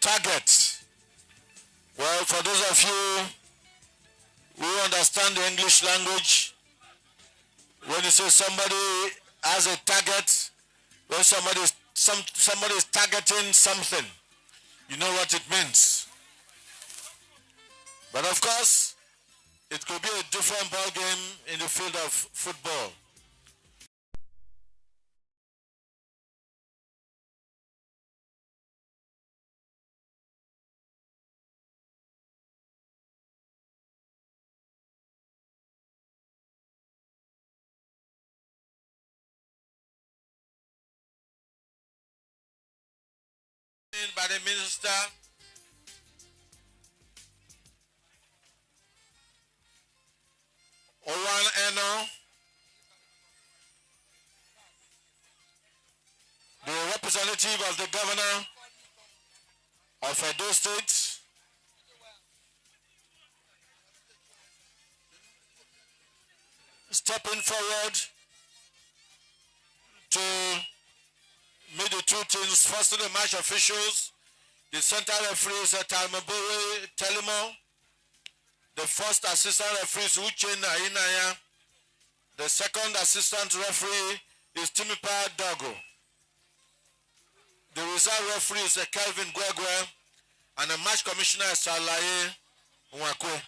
target. Well, for those of you who understand the English language, when you say somebody has a target, when somebody is targeting something, you know what it means. But of course, it could be a different ball game in the field of football. By the minister, Oran Eno, the representative of the governor of Edo State, stepping forward to meet the two teams. First, the match officials, the center referee is Talmabore Telimo, the first assistant referee is Uche Nainaya, the second assistant referee is Timipa Dogo, the reserve referee is Kelvin Gwegwe, and the match commissioner is Alaye Nwakwe.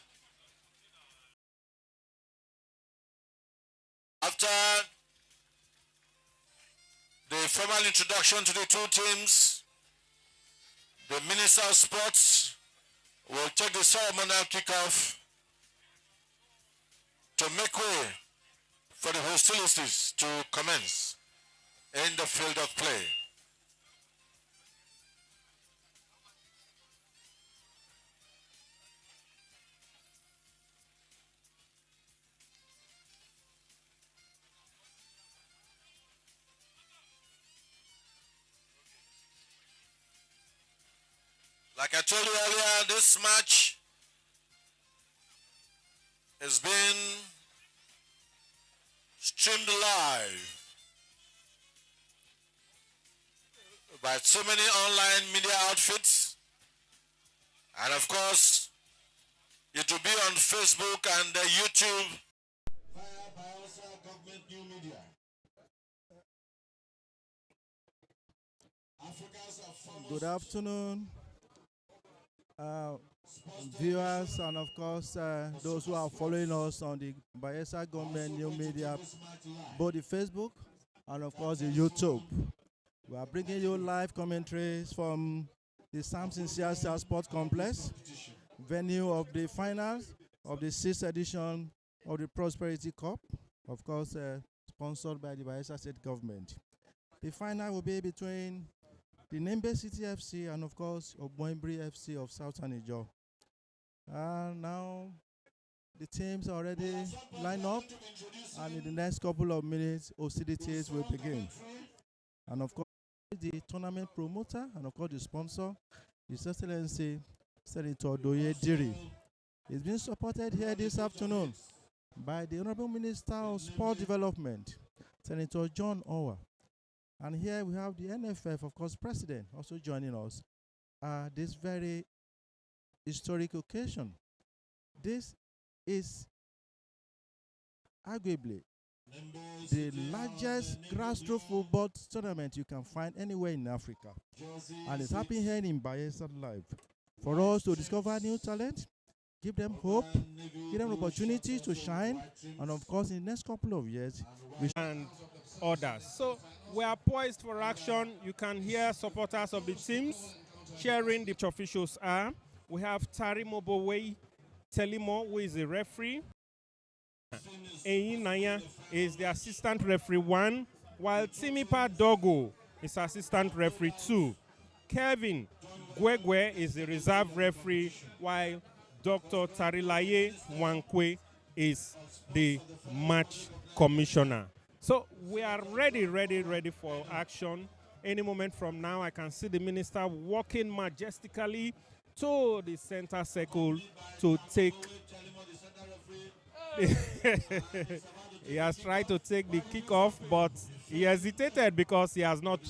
After the formal introduction to the two teams, the Minister of Sports will take the ceremonial kickoff to make way for the hostilities to commence in the field of play. Like I told you earlier, this match has been streamed live by so many online media outfits, and of course it will be on Facebook and YouTube via Bielsa Government New Media. Good afternoon, viewers, and of course those who are following us on the Bielsa Government New Media, both the Facebook and of course the YouTube. We are bringing you live commentaries from the Samson Siasa Sports Complex, venue of the finals of the 6th edition of the Prosperity Cup, of course sponsored by the Bielsa State Government. The final will be between the Nembe City FC and of course Ogboinbiri FC of Southern Ijo. Now the teams are already lined up, and in the next couple of minutes hostilities will begin. And of course the tournament promoter and of course the sponsor, His Excellency Senator Dignitary, is being supported here this afternoon by the Honorable Minister of Sport Development, Senator John Owa. And here we have the NFF, of course, President, also joining us at this very historic occasion. This is arguably the largest grassroots football tournament you can find anywhere in Africa. And it's happening here in Bielsa Live. For us to discover new talent, give them hope, give them opportunities to shine, and of course, in the next couple of years, and others. So we are poised for action. You can hear supporters of the teams cheering. The officials are. We have Tari Mobowe Telimo, who is the referee. Eyin Naya is the assistant referee 1, while Timipa Dogo is assistant referee 2. Kevin Gwegwe is the reserve referee, while Dr. Tarilaye Wankwe is the match commissioner. So we are ready for action. Any moment from now, I can see the minister walking majestically to the center circle to take. He has tried to take the kickoff, but he hesitated because he has not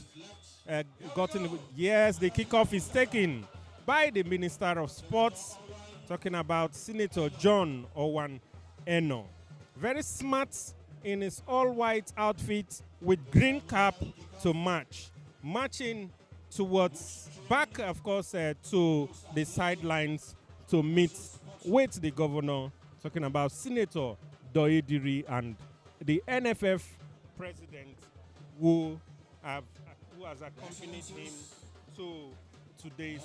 gotten. Yes, the kickoff is taken by the Minister of Sports, talking about Senator John Owan Eno. Very smart in his all-white outfit with green cap to match, marching towards back, of course, to the sidelines to meet with the governor, talking about Senator Doidiri and the NFF president who has accompanied him to today's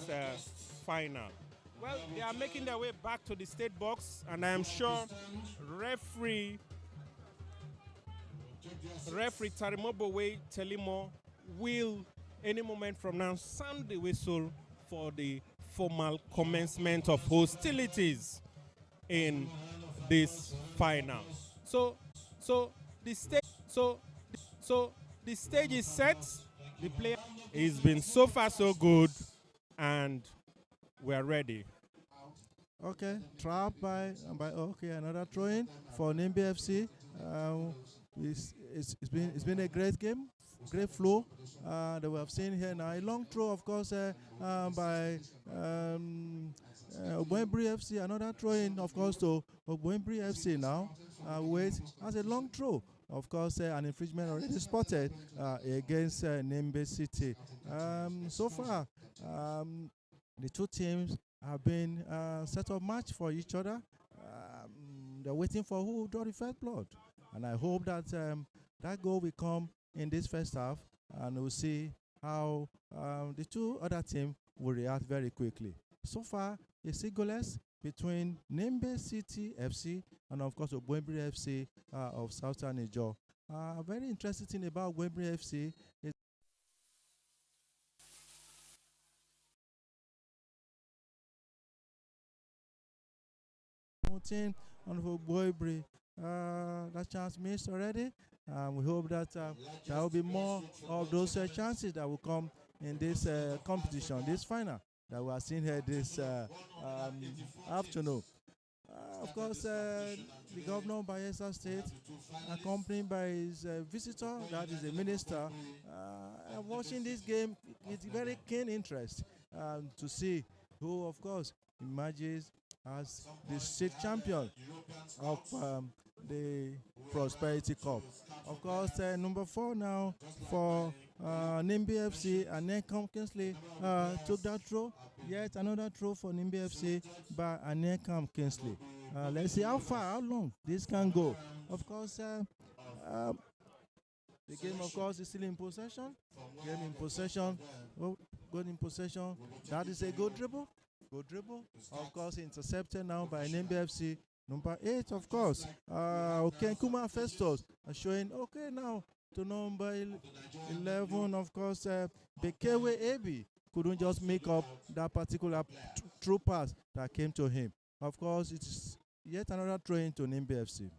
final. Well, they are making their way back to the state box, and I am sure referee Tarimobowe Telimo will, any moment from now, sound the whistle for the formal commencement of hostilities in this final. So the stage is set. The player has been so far so good, and we are ready. Okay, trap by okay, another throw-in for Nembe FC. It's been a great game, great flow that we have seen here now. A long throw, of course, by Ogboinbiri FC. Another throw-in, of course, to Ogboinbiri FC now. Wait, as a long throw. Of course, an infringement already spotted against Nembe City. So far, the two teams have been set up match for each other. They're waiting for who will draw the first blood. And I hope that that goal will come in this first half, and we'll see how the two other teams will react very quickly. So far, it's goalless between Nembe City FC and, of course, Ogboinbiri FC of Southern Niger. Very interesting thing about Ogboinbiri FC is team on Ogboinbiri. That chance missed already. We hope that there will be more of those chances that will come in this competition, this final that we are seeing here this afternoon. Of course, the governor of Bayelsa State, accompanied by his visitor, that is the minister, watching this game with very keen interest to see who, of course, emerges as the state champion of the Prosperity Cup. Of course, number 4 now for Nembe FC, and Anekom Kingsley took that throw. Yet another throw for Nembe FC by Anekom Kingsley. Let's see how far, how long this can go. Of course, the game, of course, is still in possession. Game in possession. Oh, good in possession. That is a good dribble. Good dribble. Of course, intercepted now by Nembe FC. Number 8, of course. Okay, Kuma Festus showing okay now to number 11, of course. Bekewe Ebi couldn't just make up that particular true pass that came to him. Of course, it's yet another throw into Nembe FC.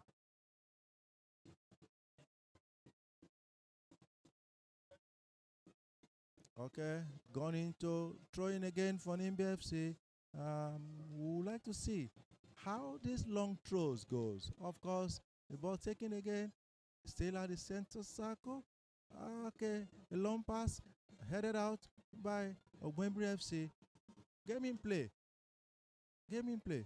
Okay, gone into throwing again for Nembe FC. We would like to see how this long throws goes. Of course, the ball taken again, still at the center circle. Okay, a long pass headed out by Ogboinbiri FC. Game in play. Game in play.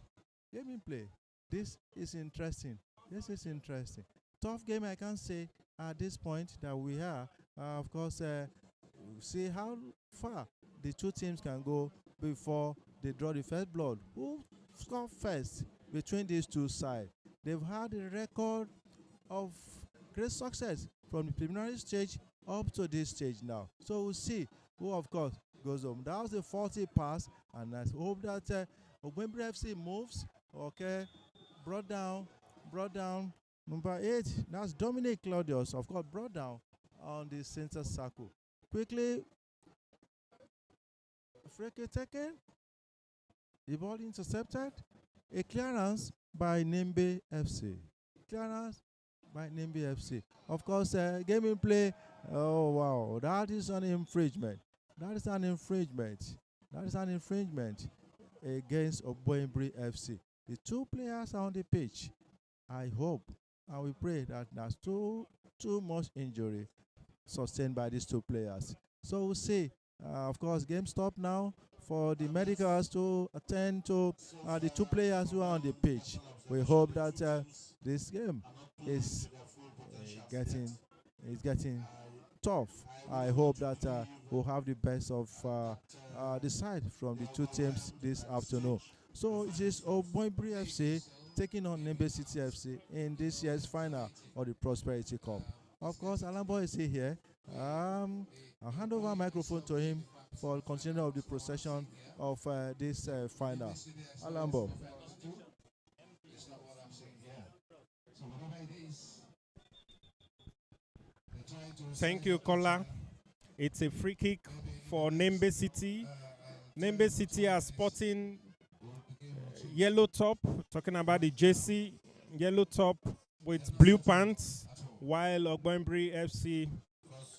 Game in play. This is interesting. This is interesting. Tough game, I can say at this point that we are. Of course, we'll see how far the two teams can go before they draw the first blood. Who scored first between these two sides? They've had a record of great success from the preliminary stage up to this stage now. So we'll see who, of course, goes home. That was a 40 pass, and I hope that Ogboinbiri FC moves. Okay, brought down number 8. That's Dominic Claudius, of course, brought down on the center circle. Quickly, free kick taken. The ball intercepted. A clearance by Nembe FC. Clearance by Nembe FC. Of course, game in play. Oh, wow. That is an infringement. That is an infringement. That is an infringement against Ogboinbiri FC. The two players are on the pitch. I hope and we pray that there's too much injury sustained by these two players. So we'll see. Of course, game stop now for the medicals to attend to the two players who are on the pitch. We hope that this game is getting tough. I hope that we'll have the best of the side from the two teams this afternoon. So it is Ogboinbiri FC taking on Nembe City FC in this year's final of the Prosperity Cup. Of course, Alambo is here. I'll hand over the microphone to him for continuing of the procession of this final. Alambo. Thank you, Kola. It's a free kick for Nembe City. Nembe City are sporting yellow top, talking about the JC, yellow top with blue pants, while Ogboinbiri FC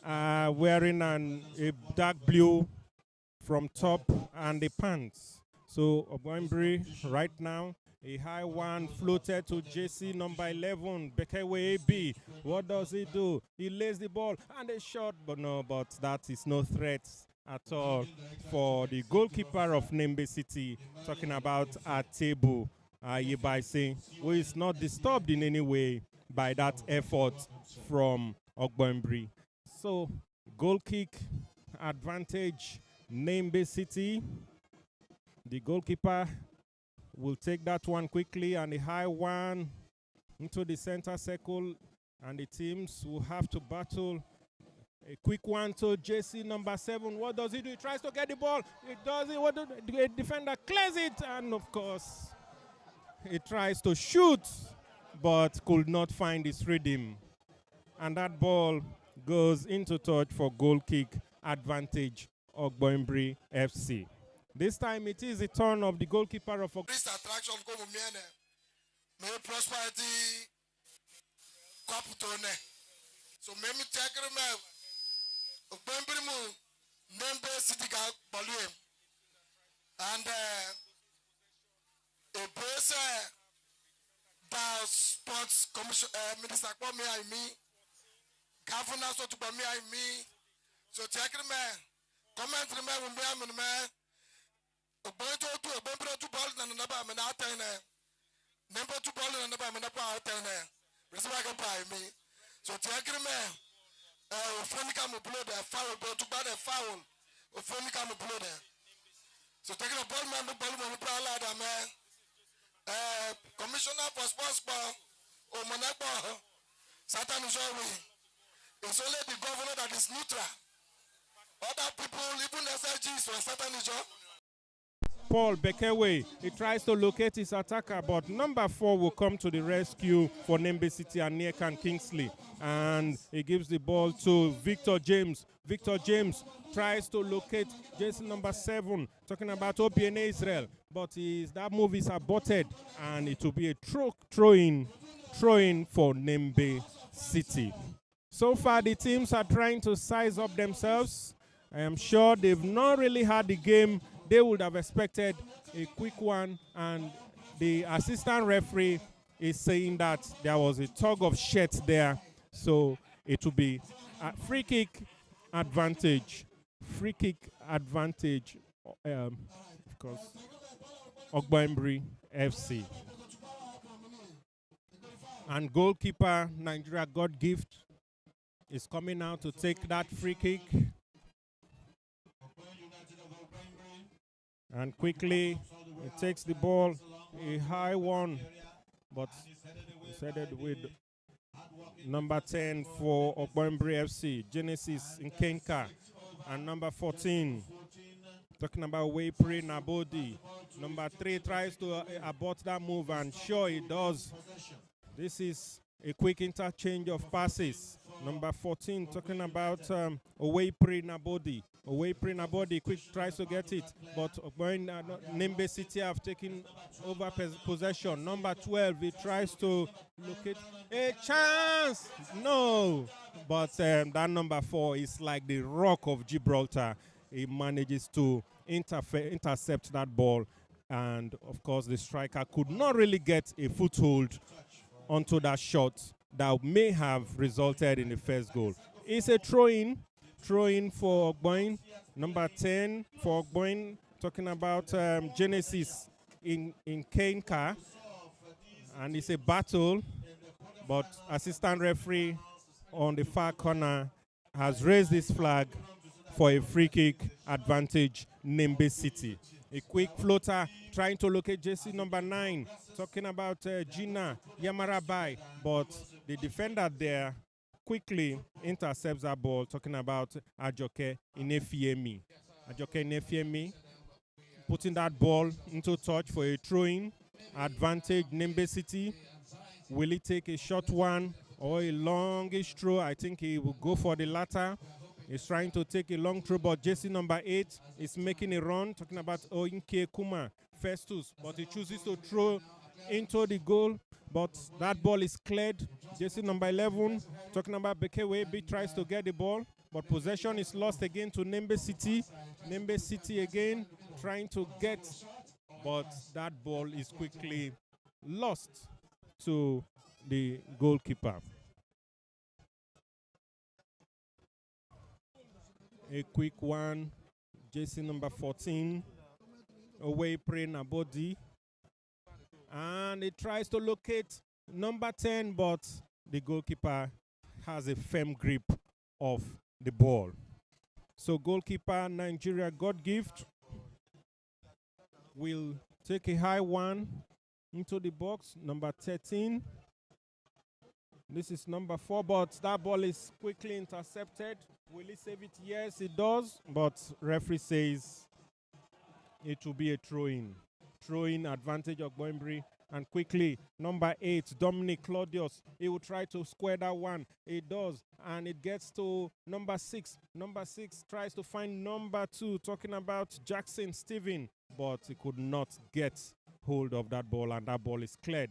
are wearing a dark blue from top and the pants. So Ogboinbiri right now, a high one floated to JC number 11, Bekewe AB. What does he do? He lays the ball and a shot, but that is no threat at all for the goalkeeper of Nembe City, talking about Atebu Yebaise, who is not disturbed in any way by that effort from Ogboinbiri. So, goal kick advantage, Nembe City. The goalkeeper will take that one quickly, and the high one into the center circle, and the teams will have to battle. A quick one to JC number 7. What does he do? He tries to get the ball. It does it. What the defender clears it, and of course, he tries to shoot, but could not find his rhythm. And that ball goes into touch for goal kick advantage, Ogboinbiri FC. This time it is the turn of the goalkeeper of This attraction go me prosperity kaputone. So me take me Ogboinbiri mu Nembe City ga balue. And a base the sports commission minister kwa me I me governor so to me I me. So take me comment me me Ogboinbiri to ball na naba me na ten number 2 ball na naba me na pa ten receive can buy me. So take me Ophonica mo blow the foul ball to bad a foul. Ophonica mo blow there. So taking a ball man the man. Commissioner for sports ball or Monaco Satan is always. It's only the governor that is neutral. Other people, even SLGs, for Satan is all. Paul Bekewe, he tries to locate his attacker, but number 4 will come to the rescue for Nembe City and Niekan Kingsley. And he gives the ball to Victor James. Victor James tries to locate Jason number 7, talking about OPNA Israel. But that move is aborted, and it will be a throw-in for Nembe City. So far, the teams are trying to size up themselves. I am sure they've not really had the game they would have expected a quick one, and the assistant referee is saying that there was a tug of shirt there, so it will be a free kick advantage. Free kick advantage, of course, Ogboinbiri FC. And goalkeeper Nigeria God Gift is coming out to take that free kick. And quickly, he takes the ball, a high one, but he's headed with number 10 for Ogboinbiri FC, Genesis Nkenka, and number 14, talking about Waypre Nabodi. Number 3 tries to abort that move, and sure it does. This is a quick interchange of passes. Number 14, talking about Waypre Nabodi. Waypre Nabodi quick tries to get it, but Nembe City have taken over possession. Number 12, he tries to locate a chance. No, but that number 4 is like the rock of Gibraltar. He manages to intercept that ball, and of course the striker could not really get a foothold onto that shot that may have resulted in the first goal. It's a throw-in for Ogboin. Number 10 for Ogboin talking about Genesis in Kenka. And it's a battle, but assistant referee on the far corner has raised this flag for a free kick advantage, Nembe City. A quick floater trying to locate JC number 9, talking about Gina Yamarabai, but the defender there quickly intercepts that ball, talking about Ajoke Inefiemi. Ajoke Inefiemi putting that ball into touch for a throw-in advantage, Nembe City. Will he take a short one or a longish throw? I think he will go for the latter. He's trying to take a long throw, but JC number 8 is making a run, talking about Oinke Kuma Festus, but he chooses to throw into the goal, but that ball is cleared. JC number 11, talking about Bekewebi, tries to get the ball, but possession is lost again to Nembe City. Nembe City again trying to get, but that ball is quickly lost to the goalkeeper. A quick one, JC number 14, away praying a body. And it tries to locate number 10, but the goalkeeper has a firm grip of the ball. So goalkeeper Nigeria God Gift will take a high one into the box, number 13. This is number 4, but that ball is quickly intercepted. Will he save it? Yes, it does, but referee says it will be a throw-in. Throw-in advantage of Ogboinbiri. And quickly, number 8, Dominic Claudius. He will try to square that one. It does, and it gets to number 6. Number 6 tries to find number 2, talking about Jackson Steven, but he could not get hold of that ball, and that ball is cleared.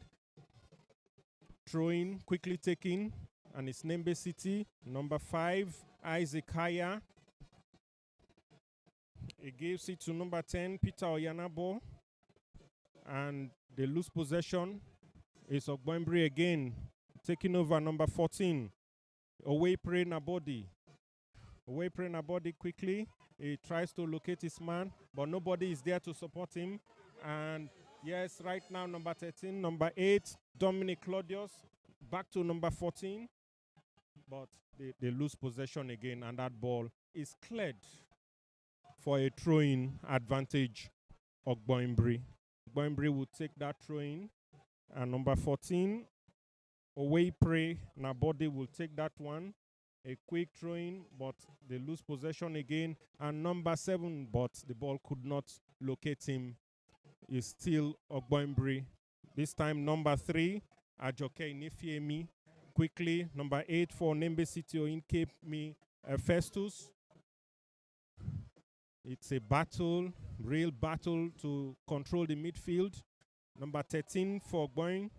Throw-in, quickly taken, and it's Nembe City. Number 5, Isaac Haya. He gives it to number 10, Peter Oyanabo. And they lose possession. It's Ogboinbiri again, taking over number 14. Away Pray Nabodi. Away Pray Nabodi quickly. He tries to locate his man, but nobody is there to support him. And yes, right now, number 13, number 8, Dominic Claudius, back to number 14. But they lose possession again, and that ball is cleared for a throw-in advantage, Ogboinbiri. Ogboinbiri will take that throw-in, and number 14, Away Pray Nabodi will take that one. A quick throw-in, but they lose possession again. And number 7, but the ball could not locate him, is still Ogboinbiri. This time, number 3, Ajoke Inifiemi. Quickly, number 8 for Nembe City Oinkemi Festus. It's a battle, real battle to control the midfield. Number 13 for Ogboin,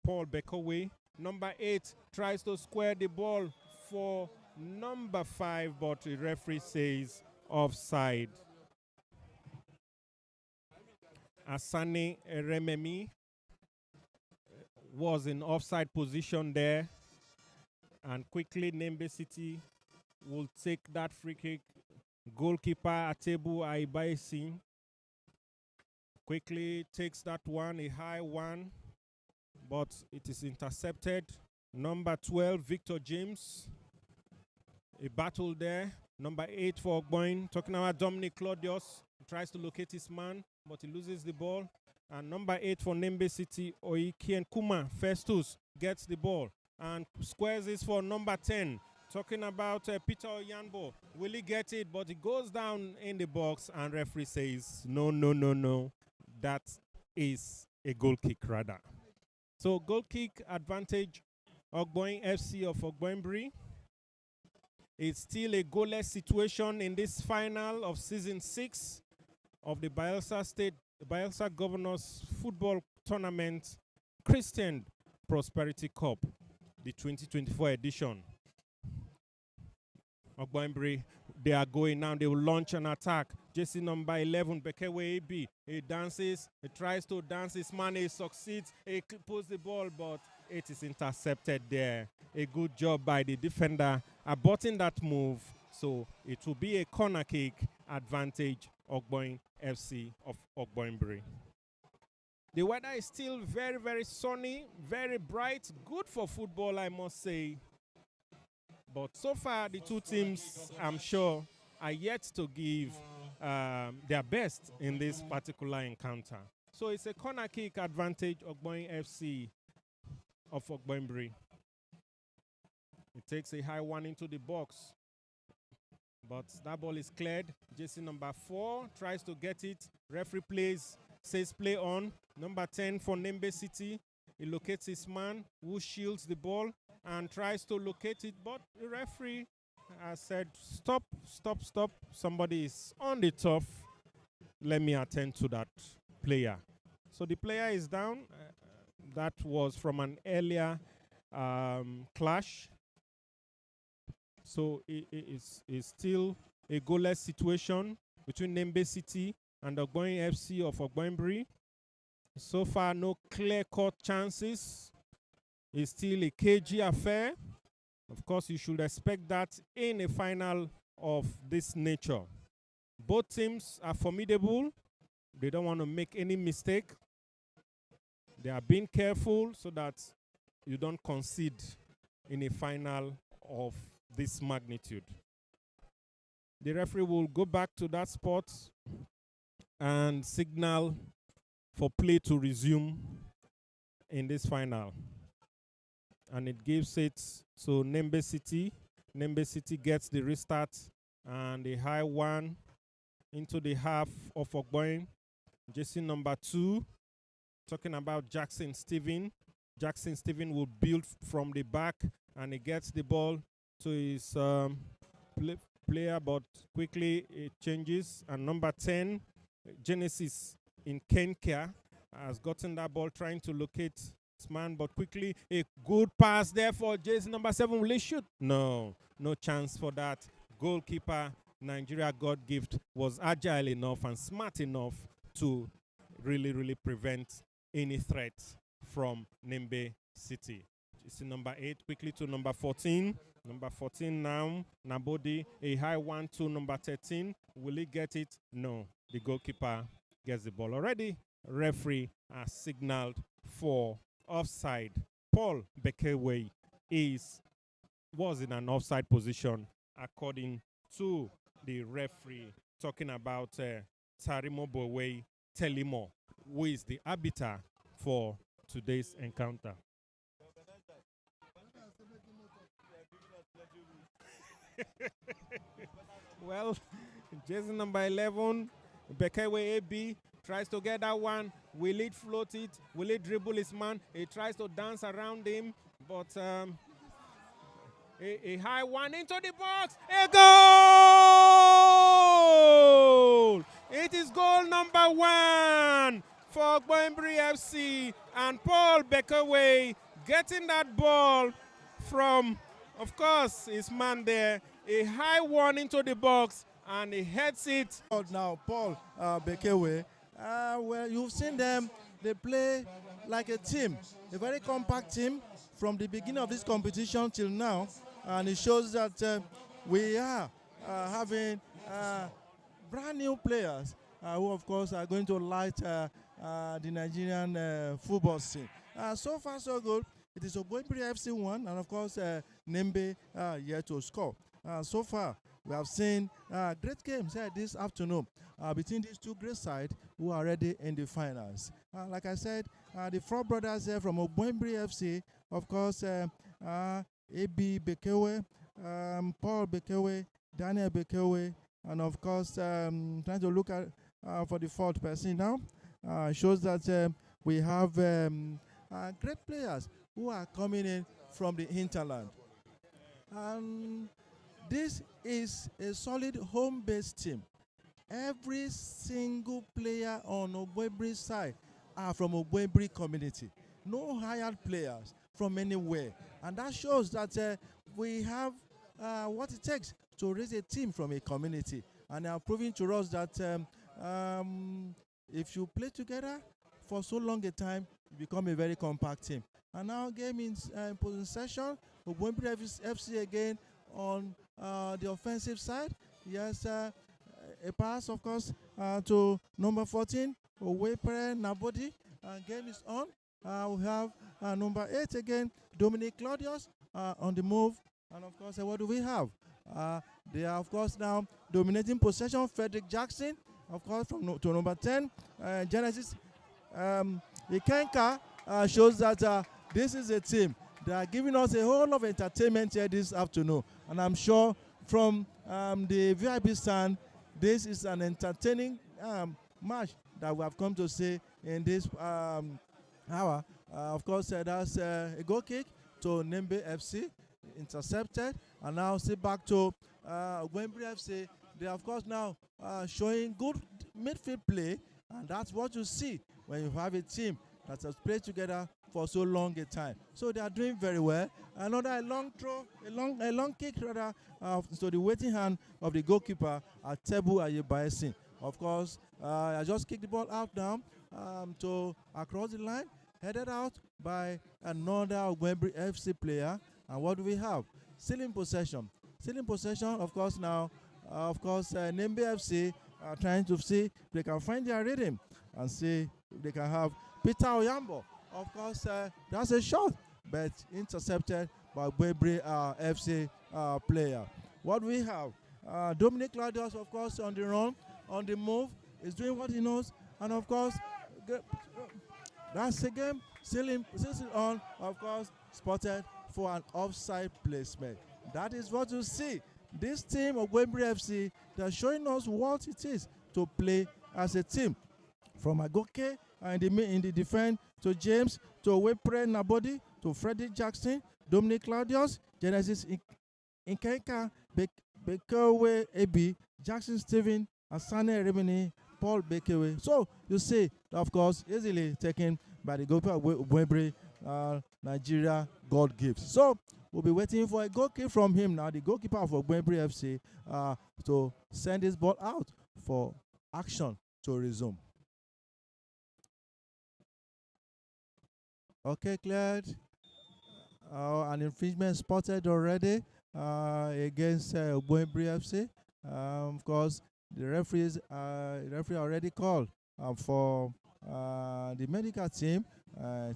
Paul Bekowe. Number 8 tries to square the ball for number 5, but the referee says offside. Asane Erememi was in offside position there, and quickly Nembe City will take that free kick. Goalkeeper Atebu Aibaisi quickly takes that one, a high one, but it is intercepted. Number 12, Victor James. A battle there. Number 8 for Ogboin, talking about Dominic Claudius. He tries to locate his man, but he loses the ball. And number 8 for Nembe City, Oiken Kuma Festus, gets the ball and squares this for number 10. Talking about Peter Oyanbo. Will he get it? But he goes down in the box, and referee says, no, no, no, no. That is a goal kick rather. So goal kick advantage, Ogboin FC of Ogboinbiri. It's still a goalless situation in this final of season 6 of the Bayelsa Governors Football Tournament Christian Prosperity Cup, the 2024 edition. Ogboinbiri, they are going now. They will launch an attack. JC number 11, Bekewe AB. He dances. He tries to dance. His man, he succeeds. He pulls the ball, but it is intercepted there. A good job by the defender aborting that move. So it will be a corner kick advantage Ogboin FC of Ogboinbiri. The weather is still very, very sunny, very bright, good for football, I must say. But so far, the two teams, I'm sure, are yet to give their best in this particular encounter. So it's a corner kick advantage, Ogboin FC of Ogboinbiri. It takes a high one into the box, but that ball is cleared. Jersey number 4 tries to get it. Referee plays, says play on. Number 10 for Nembe City. He locates his man who shields the ball and tries to locate it, but the referee has said, stop, stop, stop. Somebody is on the turf. Let me attend to that player. So the player is down. That was from an earlier clash. So it's still a goalless situation between Nembe City and Ogboin FC of Ogboinbiri. So far, no clear-cut chances. It's still a cagey affair. Of course, you should expect that in a final of this nature. Both teams are formidable. They don't want to make any mistake. They are being careful so that you don't concede in a final of this magnitude. The referee will go back to that spot and signal for play to resume in this final. And it gives it to Nembe City. Nembe City gets the restart and a high one into the half of Ogboin. Jersey number 2, talking about Jackson Stephen. Jackson Stephen will build from the back and he gets the ball to his player, but quickly it changes. And number 10, Genesis in Kenkia, has gotten that ball, trying to locate his man, but quickly a good pass there for jersey number 7. Will he shoot? No chance for that. Goalkeeper, Nigeria God gift, was agile enough and smart enough to really prevent any threat from Nembe City. Jersey number 8 quickly to number 14. Number 14 now, Nabodi, a high one to number 13. Will he get it? No. The goalkeeper gets the ball. Already, referee has signaled for offside. Paul Bekewe was in an offside position, according to the referee, talking about Ceremonial Telimo, who is the arbiter for today's encounter. Well, jersey number 11, Bekewe AB, tries to get that one. Will it float it? Will it dribble his man? He tries to dance around him, but a high one into the box. A goal! It is goal number 1 for Ogboinbiri FC, and Paul Bekewe getting that ball from, of course, his man there. A high one into the box, and he heads it. Now, Paul Bekewe, well, you've seen them. They play like a team, a very compact team from the beginning of this competition till now. And it shows that we are having brand new players who, of course, are going to light the Nigerian football scene. So far, so good. It is Ogboinbiri FC 1, and, of course, Nembe yet to score. So far, we have seen great games this afternoon between these two great sides who are already in the finals. Like I said, the 4 brothers from Ogboinbiri FC, of course, A.B. Bekewe, Paul Bekewe, Daniel Bekewe, and, of course, trying to look at for the 4th person now. Shows that we have great players who are coming in from the hinterland. This is a solid home-based team. Every single player on Ogboinbiri side are from Ogboinbiri community. No hired players from anywhere. And that shows that we have what it takes to raise a team from a community. And they are proving to us that if you play together for so long a time, you become a very compact team. And now game in possession, Ogboinbiri FC again on the offensive side. Yes, a a pass, of course, to number 14, Ogboinbiri Nabodi. Game is on. We have number 8 again, Dominic Claudius on the move. And of course, what do we have? They are, of course, now dominating possession. Frederick Jackson, of course, to number 10. Genesis Ikenka shows that this is a team. They are giving us a whole lot of entertainment here this afternoon. And I'm sure from the VIP stand, this is an entertaining match that we have come to see in this hour. Of course, that's a goal kick to Nembe FC, intercepted, and now sit back to Ogboinbiri FC. They are, of course, now showing good midfield play, and that's what you see when you have a team that has played together for so long a time. So they are doing very well. Another long throw, a long kick rather, to the waiting hand of the goalkeeper, Tebu Ayebayesin. Of course, I just kicked the ball out now to across the line, headed out by another Ogboinbiri FC player. And what do we have? Still in possession. Still in possession, of course, now. Nembe FC are trying to see if they can find their rhythm and see if they can have Peter Oyambo. Of course, that's a shot, but intercepted by Ogboinbiri FC player. What do we have? Dominic Claudius, of course, on the run, on the move, is doing what he knows. And of course, that's the game. Still on, of course, spotted for an offside placement. That is what you see. This team of Ogboinbiri FC, they're showing us what it is to play as a team. From Agoke in the defense to James, to Ogboinbiri Nabodi, to Frederick Jackson, Dominic Claudius, Genesis Ikenka, Bekewe Ebi, Jackson Stephen, Asane Remini, Paul Bekewe. So you see, of course, easily taken by the goalkeeper of Ogboinbiri, Nigeria, God gives. So we'll be waiting for a goal kick from him now, the goalkeeper of Ogboinbiri FC, to send this ball out for action to resume. Okay, cleared. An infringement spotted already against Ogboinbiri FC. Of course, the referee already called for the medical team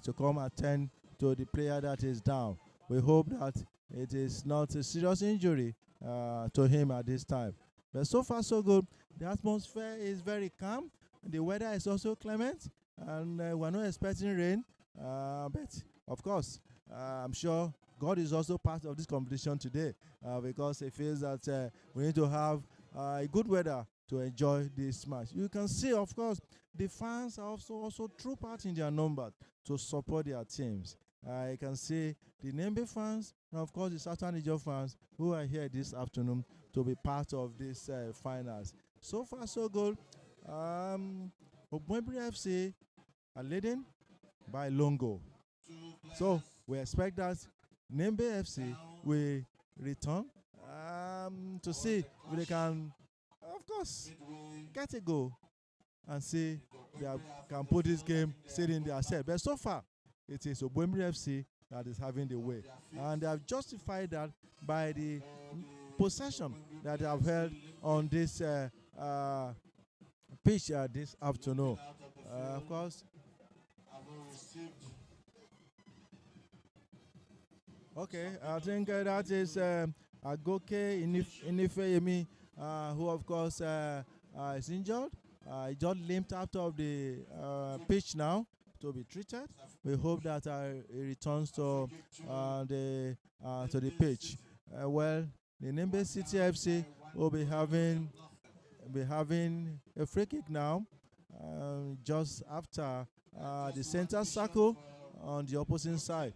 to come attend to the player that is down. We hope that it is not a serious injury to him at this time. But so far, so good. The atmosphere is very calm. The weather is also clement, and we're not expecting rain. But, of course, I'm sure God is also part of this competition today because he feels that we need to have a good weather to enjoy this match. You can see, of course, the fans are also true part in their numbers to support their teams. I can see the Nembe fans and, of course, the Southern Region fans who are here this afternoon to be part of this finals. So far, so good. Ogboinbiri FC are leading by Longo. So we expect that Nembe FC will return to see if they can, of course, get a goal and see if they can put this game still in their set. But so far, it is Ogboinbiri FC that is having the way. And they have justified that by the possession that they have held on this pitch this afternoon. Of course. Okay, I think that is Agoke Inifeyemi, who, of course, is injured. He just limped out of the pitch now to be treated. We hope that he returns to the pitch. Well, the Nembe City FC will be having a free kick now, just after the center circle on the opposite side.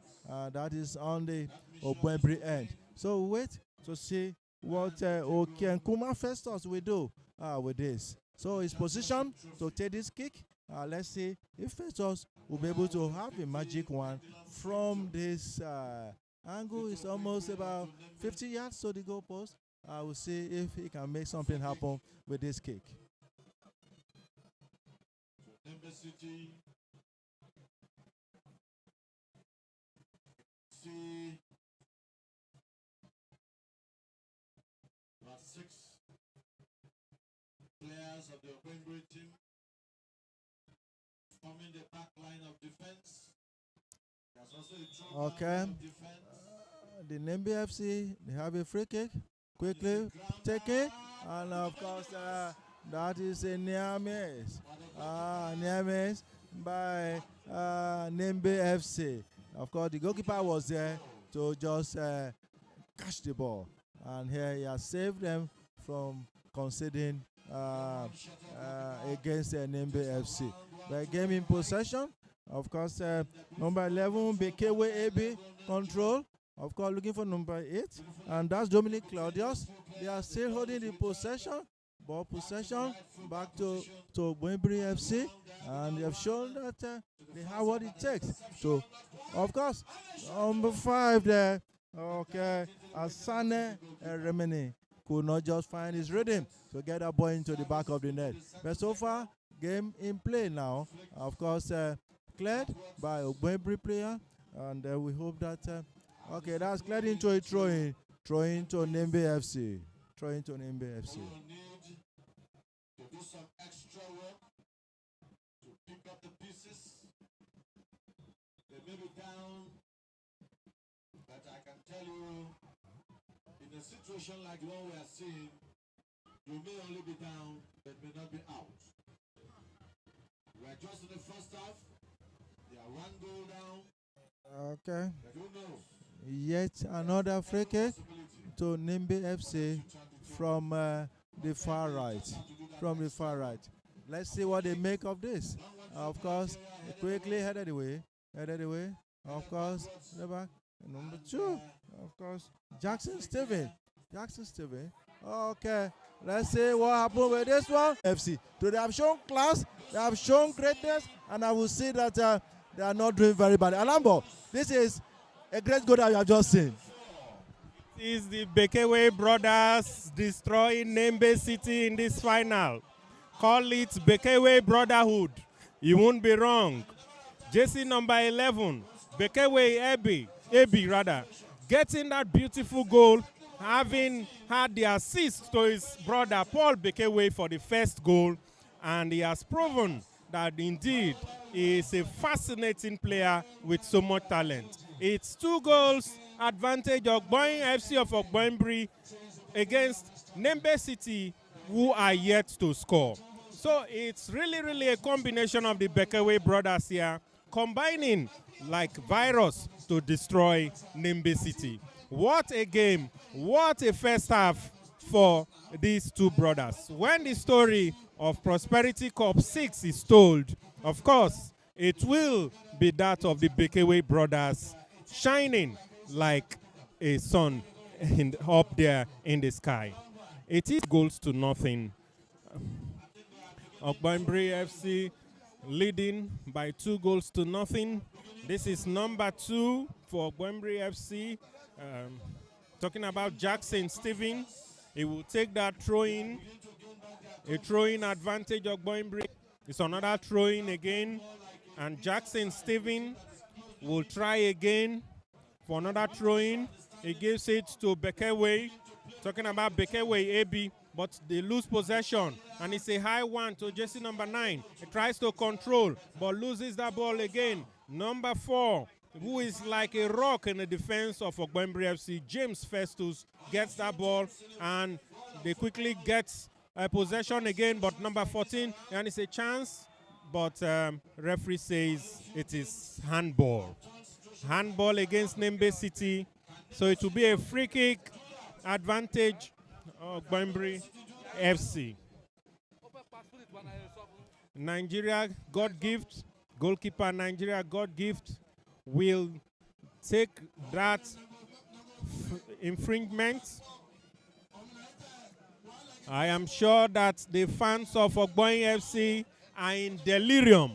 That is on the Ogboinbiri end. So wait to see what Okenkuma Festus will do with this. So his position to take this kick. Let's see if Festus will be able to have a magic one from this angle. It's almost about 50 yards to the goalpost. We'll see if he can make something happen with this kick. players of the Ogboinbiri team forming the back line of defense. There's also a true Okay. line of defense. The Nembe FC, they have a free kick. Quickly take it. And of course, that is a near miss. Near miss by Nembe FC. Of course, the goalkeeper was there to just catch the ball. And here he has saved them from conceding against Nembe FC. The game in possession. Of course, number 11, Bekewe AB, control. Of course, looking for number 8. And that's Dominic Claudius. They are still holding the possession. Ball possession back to Ogboinbiri FC. And they have shown that they have what it takes. So, of course, number 5 there. Okay, Asane Remini could not just find his rhythm to get that ball into the back of the net. But so far, game in play now. Of course, cleared by Ogboinbiri player. And we hope that, okay, that's cleared into a throw-in to Nembe FC. Throw-in to Nembe FC. We will need to do some extra work to pick up the pieces. They may be down, but I can tell you, in a situation like the one we are seeing, you may only be down, but may not be out. We are just in the first half. They are 1 goal down. Okay. But who knows? Yet another free kick to Nembe FC from the far right. From the far right. Let's see what they make of this. Of course, quickly headed away. Of course, the back. Number 2. Of course, Jackson Steven. Okay. Let's see what happened with this one. FC. So they have shown class, they have shown greatness, and I will see that they are not doing very bad. Alambo, this is a great goal that you have just seen. This is the Bekewe brothers destroying Nembe City in this final. Call it Bekewe Brotherhood. You won't be wrong. Jersey number 11, Bekewe AB rather, getting that beautiful goal, having had the assist to his brother Paul Bekewe for the first goal, and he has proven that indeed he is a fascinating player with so much talent. It's 2 goals advantage of Ogboin FC of Ogboinbiri against Nembe City, who are yet to score. So it's really a combination of the Bekewe brothers here, combining like virus to destroy Nembe City. What a game, what a first half for these 2 brothers. When the story of Prosperity Cup 6 is told, of course, it will be that of the Bekewe brothers shining like a sun up there in the sky. It is goals to nothing. Ogboinbiri FC leading by 2 goals to nothing. This is number 2 for Ogboinbiri FC. Talking about Jackson Steven. He will take that throw-in. A throw-in advantage of Ogboinbiri. It's another throw-in again. And Jackson Steven will try again for another throw-in. He gives it to Bekewe. Talking about Bekewe AB, but they lose possession. And it's a high one to jersey number 9. He tries to control, but loses that ball again. Number 4, who is like a rock in the defense of Ogboinbiri FC, James Festus, gets that ball, and they quickly get possession again, but number 14, and it's a chance, but referee says it is handball. Handball against Nembe City, so it will be a free kick advantage of Ogboinbiri FC. Nigeria God Gift, goalkeeper Nigeria God Gift will take that infringement. I am sure that the fans of Ogboin FC are in delirium.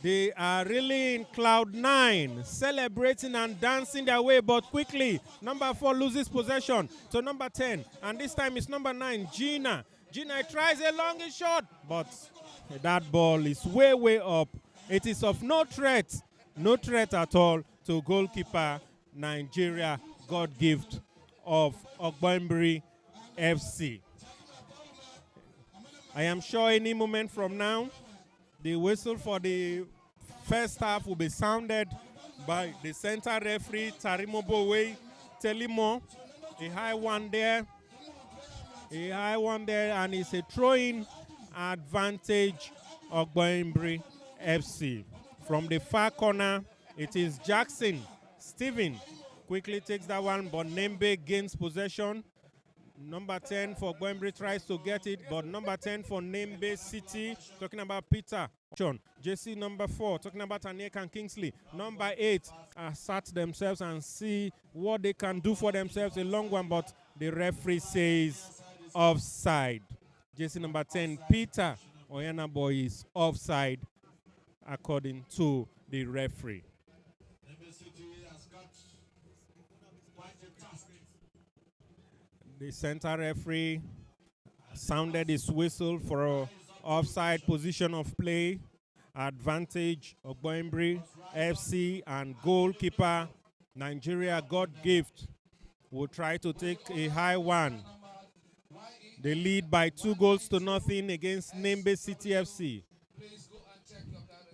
They are really in cloud 9, celebrating and dancing their way, but quickly, number 4 loses possession to number 10, and this time it's number 9, Gina. Gina tries a long shot, but that ball is way up. It is of no threat at all to goalkeeper Nigeria God Gift of Ogboinbiri FC. I am sure any moment from now, the whistle for the first half will be sounded by the center referee, Tarimobo Telimo. A high one there. A high one there, and it's a throw-in advantage of Ogboinbiri FC. From the far corner, it is Jackson. Steven quickly takes that one, but Nembe gains possession. Number 10 for Ogboinbiri tries to get it, but number 10 for Nembe City, talking about Peter. JC number 4, talking about Aniek and Kingsley. Number 8, assert themselves and see what they can do for themselves. A long one, but the referee says offside. JC number 10, Peter Oyana Boy is offside according to the referee. The center referee sounded his whistle for an offside position of play. Advantage Ogboinbiri FC, and goalkeeper Nigeria God Gift will try to take a high one. They lead by 2-0 against Nembe City FC.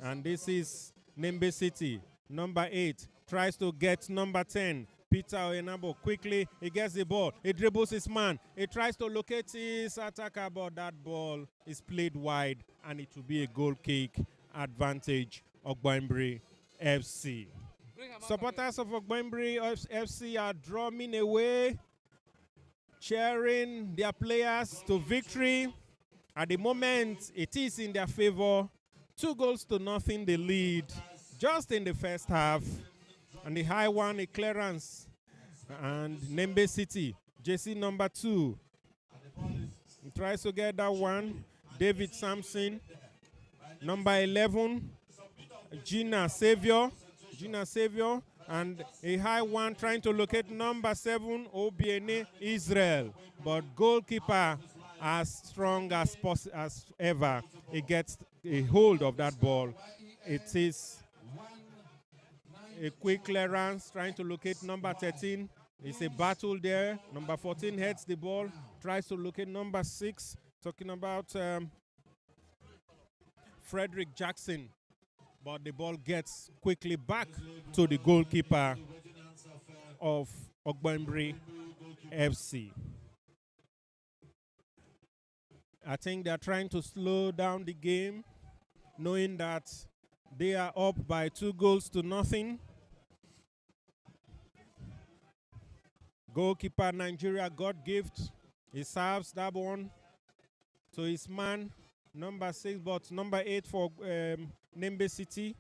And this is Nembe City. Number 8 tries to get number 10. Peter Oyenabo quickly, he gets the ball, he dribbles his man, he tries to locate his attacker, but that ball is played wide, and it will be a goal kick advantage Ogboinbiri FC. Supporters of Ogboinbiri FC are drumming away, cheering their players to victory. At the moment, it is in their favor. 2-0 they lead just in the first half. And the high one, a clearance. And Nembe City, JC number 2. He tries to get that one. David Sampson. Number 11, Gina Savior. And a high one trying to locate number 7, Obiene Israel. But goalkeeper, as strong as ever, he gets a hold of that ball. It is a quick clearance, trying to locate number 13. It's a battle there. Number 14 heads the ball, tries to locate number 6. Talking about Frederick Jackson. But the ball gets quickly back to the goalkeeper of Ogboinbiri FC. I think they're trying to slow down the game, knowing that they are up by 2-0. Goalkeeper Nigeria God Gift. He serves that one to his man, number 6, but number 8 for Nembe City,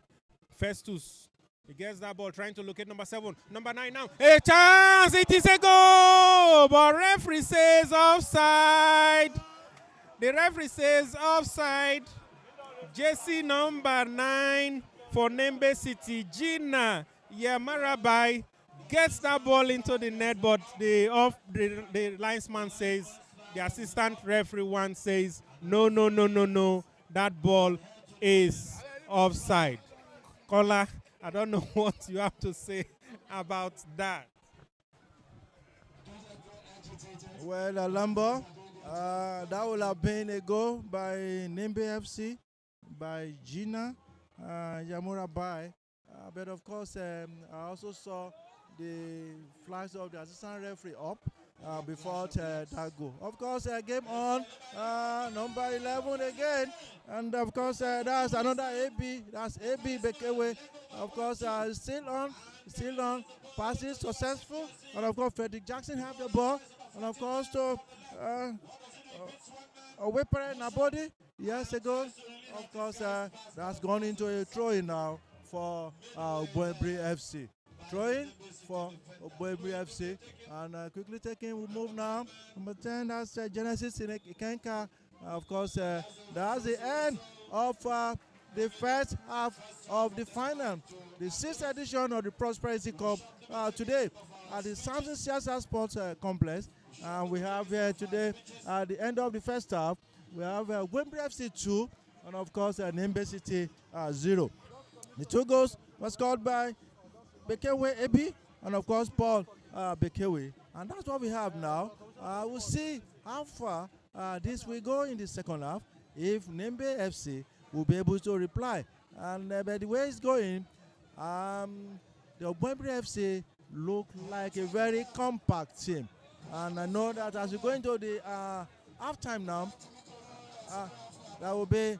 Festus. He gets that ball, trying to locate number 7. Number 9 now. A chance! It is a goal! But referee says offside. The referee says offside. JC number 9 for Nembe City, Gina Yamarabai, gets that ball into the net, but the linesman says, the assistant referee one says, no, that ball is offside. Kola, I don't know what you have to say about that. Well, Lambo, that will have been a goal by Nembe FC, by Gina Yamura Bai. But of course, I also saw the flags of the assistant referee up before that goal. Of course, game on, number 11 again. And of course, that's another AB. That's AB Bekewe. Of course, still on. Passes successful. And of course, Frederick Jackson have the ball. And of course, to Wepere Nabodi, years ago. Of course, that's gone into a throw-in now for Ogboinbiri FC. Throw-in for Ogboinbiri FC. And quickly taking, we move now. Number 10, that's Genesis Ikenka. Of course, that's the end of the first half of the final, the 6th edition of the Prosperity Cup today at the Samson Siasa Sports Complex. We have here today at the end of the first half, we have Ogboinbiri FC 2 and of course Nembe City 0. The 2 goals were scored by Bekewe Ebi and of course Paul Bekewe. And that's what we have now. We'll see how far this will go in the second half. if Nembe FC will be able to reply. And by the way it's going, the Ogboinbiri FC look like a very compact team. And I know that as we go into the halftime now, there will be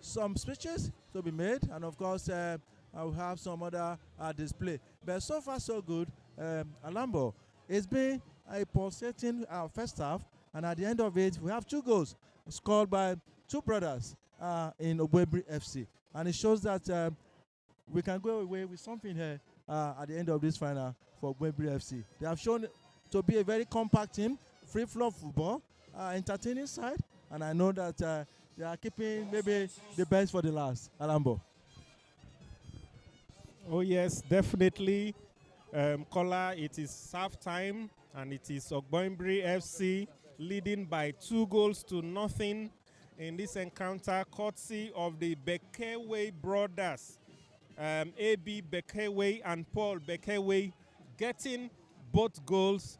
some speeches to be made, and of course, I will have some other display. But so far, so good. Alambo, it's been a pulsating first half, and at the end of it, we have 2 goals scored by 2 brothers in Ogboinbiri FC, and it shows that we can go away with something here at the end of this final for Ogboinbiri FC. They have shown to be a very compact team, free-flow football, entertaining side, and I know that they are keeping maybe the best for the last. Alambo. Oh yes, definitely. Kola, it is half time, and it is Ogboinbiri FC leading by 2-0 in this encounter, courtesy of the Bekewe brothers, AB Bekewe and Paul Bekewe, getting both goals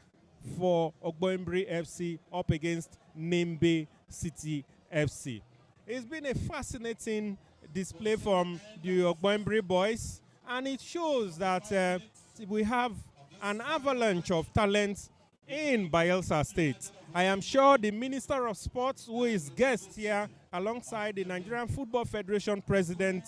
for Ogboinbiri FC up against Nembe City FC. It's been a fascinating display from the Ogboinbiri boys, and it shows that we have an avalanche of talent in Bayelsa State. I am sure the Minister of Sports, who is guest here alongside the Nigerian Football Federation president,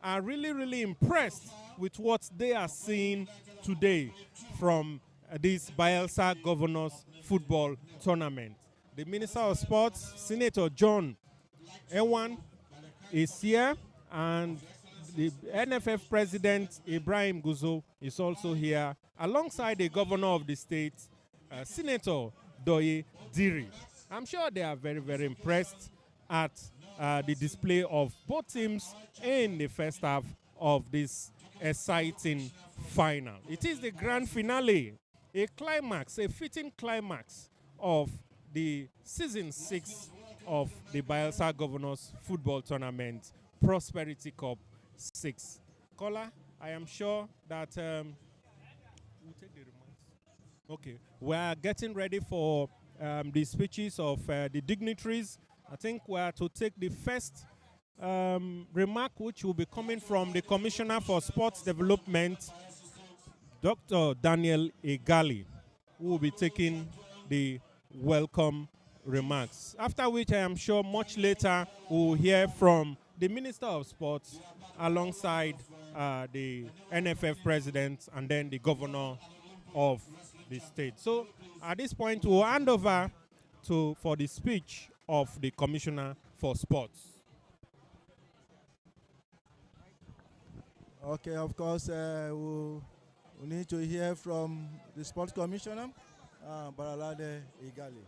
are really impressed with what they are seeing today from this Bayelsa Governors Football Tournament. The Minister of Sports, Senator John Ewan, is here, and the NFF President Ibrahim Guzo is also here, alongside the Governor of the state, Senator Doye Diri. I'm sure they are very impressed at the display of both teams in the first half of this exciting final. It is the grand finale, a climax, a fitting climax of the season 6 of the Bayelsa Governors Football Tournament, Prosperity Cup 6. Kola, I am sure that we'll take the remarks. Okay, we are getting ready for the speeches of the dignitaries. I think we are to take the first remark, which will be coming from the Commissioner for Sports Development, Dr. Daniel Egali, who will be taking the welcome remarks. After which, I am sure much later we will hear from the Minister of Sports alongside the NFF President and then the Governor of the state. So at this point, we'll hand over for the speech of the Commissioner for Sports. Okay, of course, we need to hear from the Sports Commissioner, Baralade Igali.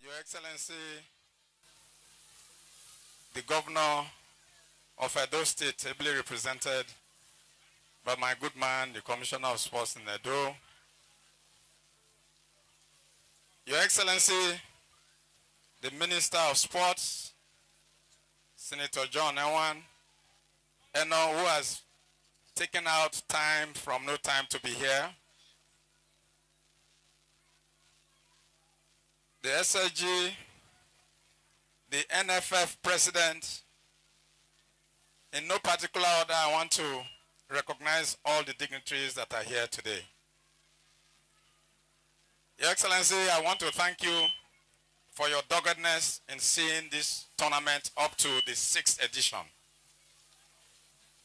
Your Excellency, the Governor of Edo State, ably represented by my good man, the Commissioner of Sports in Edo. Your Excellency, the Minister of Sports, Senator John Ewan, who has taken out time from no time to be here. The SLG, the NFF President. In no particular order, I want to recognize all the dignitaries that are here today. Your Excellency, I want to thank you for your doggedness in seeing this tournament up to the 6th edition.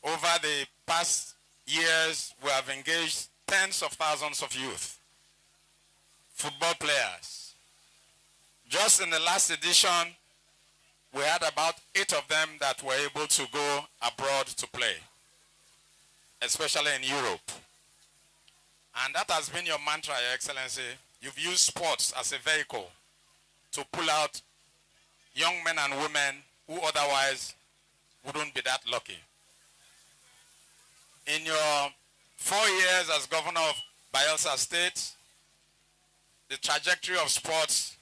Over the past years, we have engaged tens of thousands of youth, football players. Just in the last edition, we had about 8 of them that were able to go abroad to play, especially in Europe. And that has been your mantra, Your Excellency. You've used sports as a vehicle to pull out young men and women who otherwise wouldn't be that lucky. In your 4 years as governor of Bayelsa State, the trajectory of sports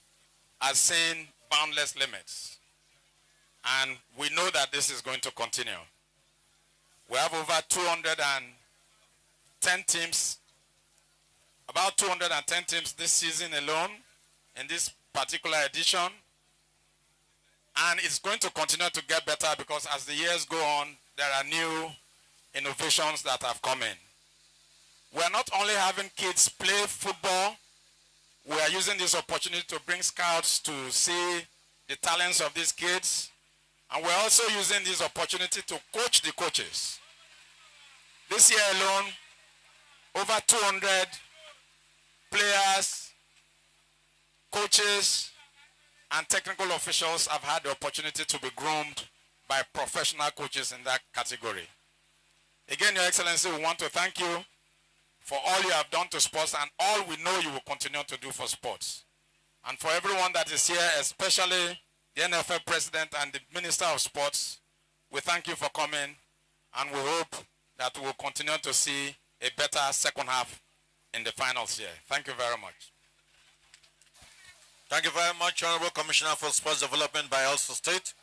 has seen boundless limits. And we know that this is going to continue. We have over 210 teams, about 210 teams this season alone in this particular edition. And it's going to continue to get better because as the years go on, there are new innovations that have come in. We're not only having kids play football, we are using this opportunity to bring scouts to see the talents of these kids. And we're also using this opportunity to coach the coaches. This year alone, over 200 players, coaches, and technical officials have had the opportunity to be groomed by professional coaches in that category. Again, Your Excellency, we want to thank you for all you have done to sports and all we know you will continue to do for sports. And for everyone that is here, especially the NFL President and the Minister of Sports, we thank you for coming and we hope that we will continue to see a better second half in the finals here. Thank you very much. Thank you very much, Honorable Commissioner for Sports Development by Ulster State.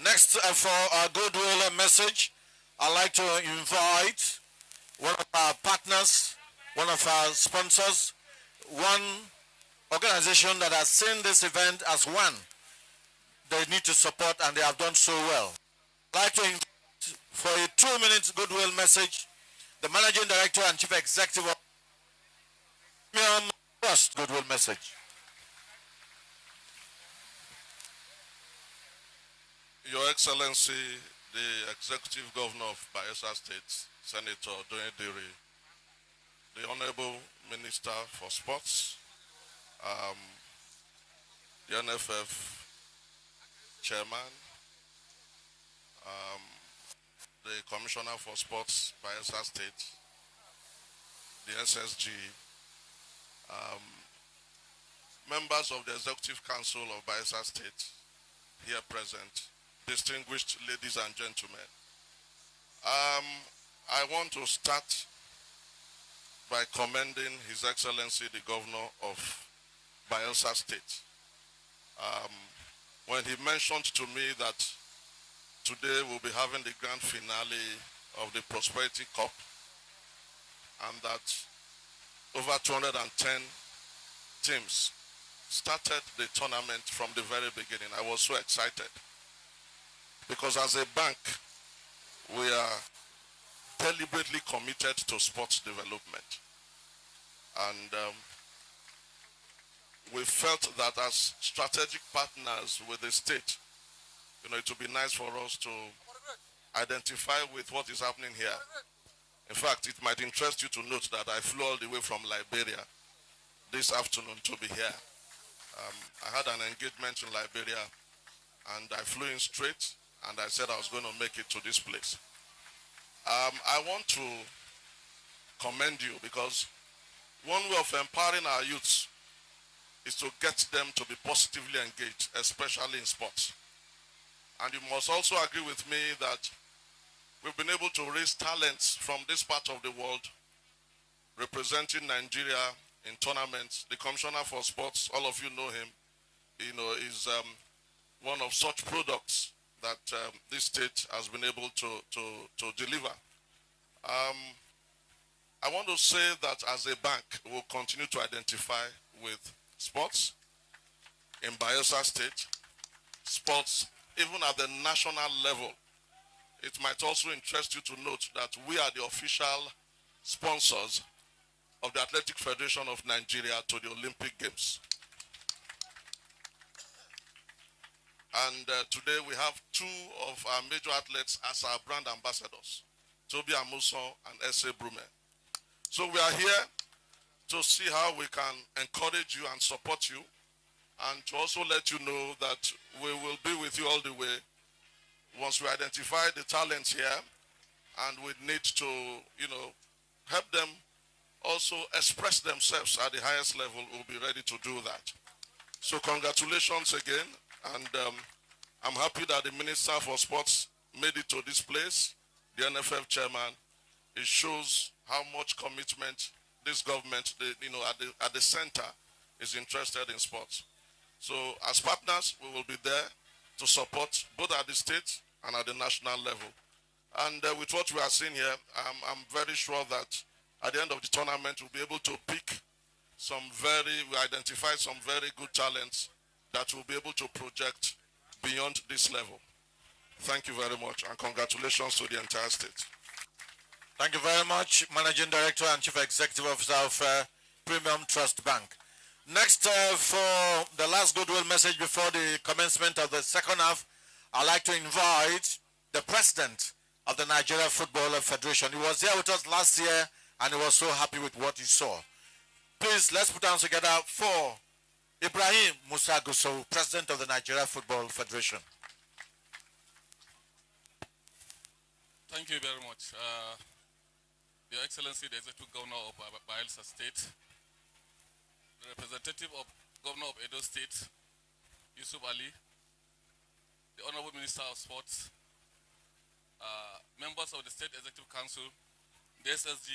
Next, for our goodwill message, I'd like to invite one of our partners, one of our sponsors, one organization that has seen this event as one they need to support, and they have done so well. I'd like to invite for a 2-minute goodwill message the Managing Director and Chief Executive of Trust goodwill message. Your Excellency, the Executive Governor of Bayelsa State, Senator Ogboinbiri, the Honorable Minister for Sports, the NFF Chairman, the Commissioner for Sports, Bayelsa State, the SSG, members of the Executive Council of Bayelsa State here present, distinguished ladies and gentlemen. I want to start by commending His Excellency the Governor of Bayelsa State. When he mentioned to me that today we'll be having the grand finale of the Prosperity Cup and that over 210 teams started the tournament from the very beginning, I was so excited. Because as a bank, we are deliberately committed to sports development. And we felt that as strategic partners with the state, it would be nice for us to identify with what is happening here. In fact, it might interest you to note that I flew all the way from Liberia this afternoon to be here. I had an engagement in Liberia and I flew in straight and I said I was going to make it to this place. I want to commend you because one way of empowering our youths is to get them to be positively engaged, especially in sports. And you must also agree with me that we've been able to raise talents from this part of the world representing Nigeria in tournaments. The Commissioner for Sports, all of you know him, is one of such products that this state has been able to deliver. I want to say that as a bank, we'll continue to identify with sports in Bayelsa State, sports even at the national level. It might also interest you to note that we are the official sponsors of the Athletic Federation of Nigeria to the Olympic Games. And today we have two of our major athletes as our brand ambassadors, Toby Amuson and S.A. Brume. So we are here to see how we can encourage you and support you, and to also let you know that we will be with you all the way. Once we identify the talents here, and we need to, help them also express themselves at the highest level, we'll be ready to do that. So congratulations again, and I'm happy that the Minister for Sports made it to this place, the NFF Chairman. It shows how much commitment this government, at the center, is interested in sports. So as partners, we will be there to support both at the state and at the national level. And with what we are seeing here, I'm very sure that at the end of the tournament, we'll be able to pick we identify some very good talents that will be able to project beyond this level. Thank you very much, and congratulations to the entire state. Thank you very much, Managing Director and Chief Executive Officer of Premium Trust Bank. Next, for the last goodwill message before the commencement of the second half, I'd like to invite the President of the Nigeria Football Federation. He was here with us last year, and he was so happy with what he saw. Please, let's put hands together for Ibrahim Musa Gusau, President of the Nigeria Football Federation. Thank you very much. Your Excellency, the Executive Governor of Bayelsa State, the representative of Governor of Edo State, Yusuf Ali, the Honorable Minister of Sports, members of the State Executive Council, the SSG,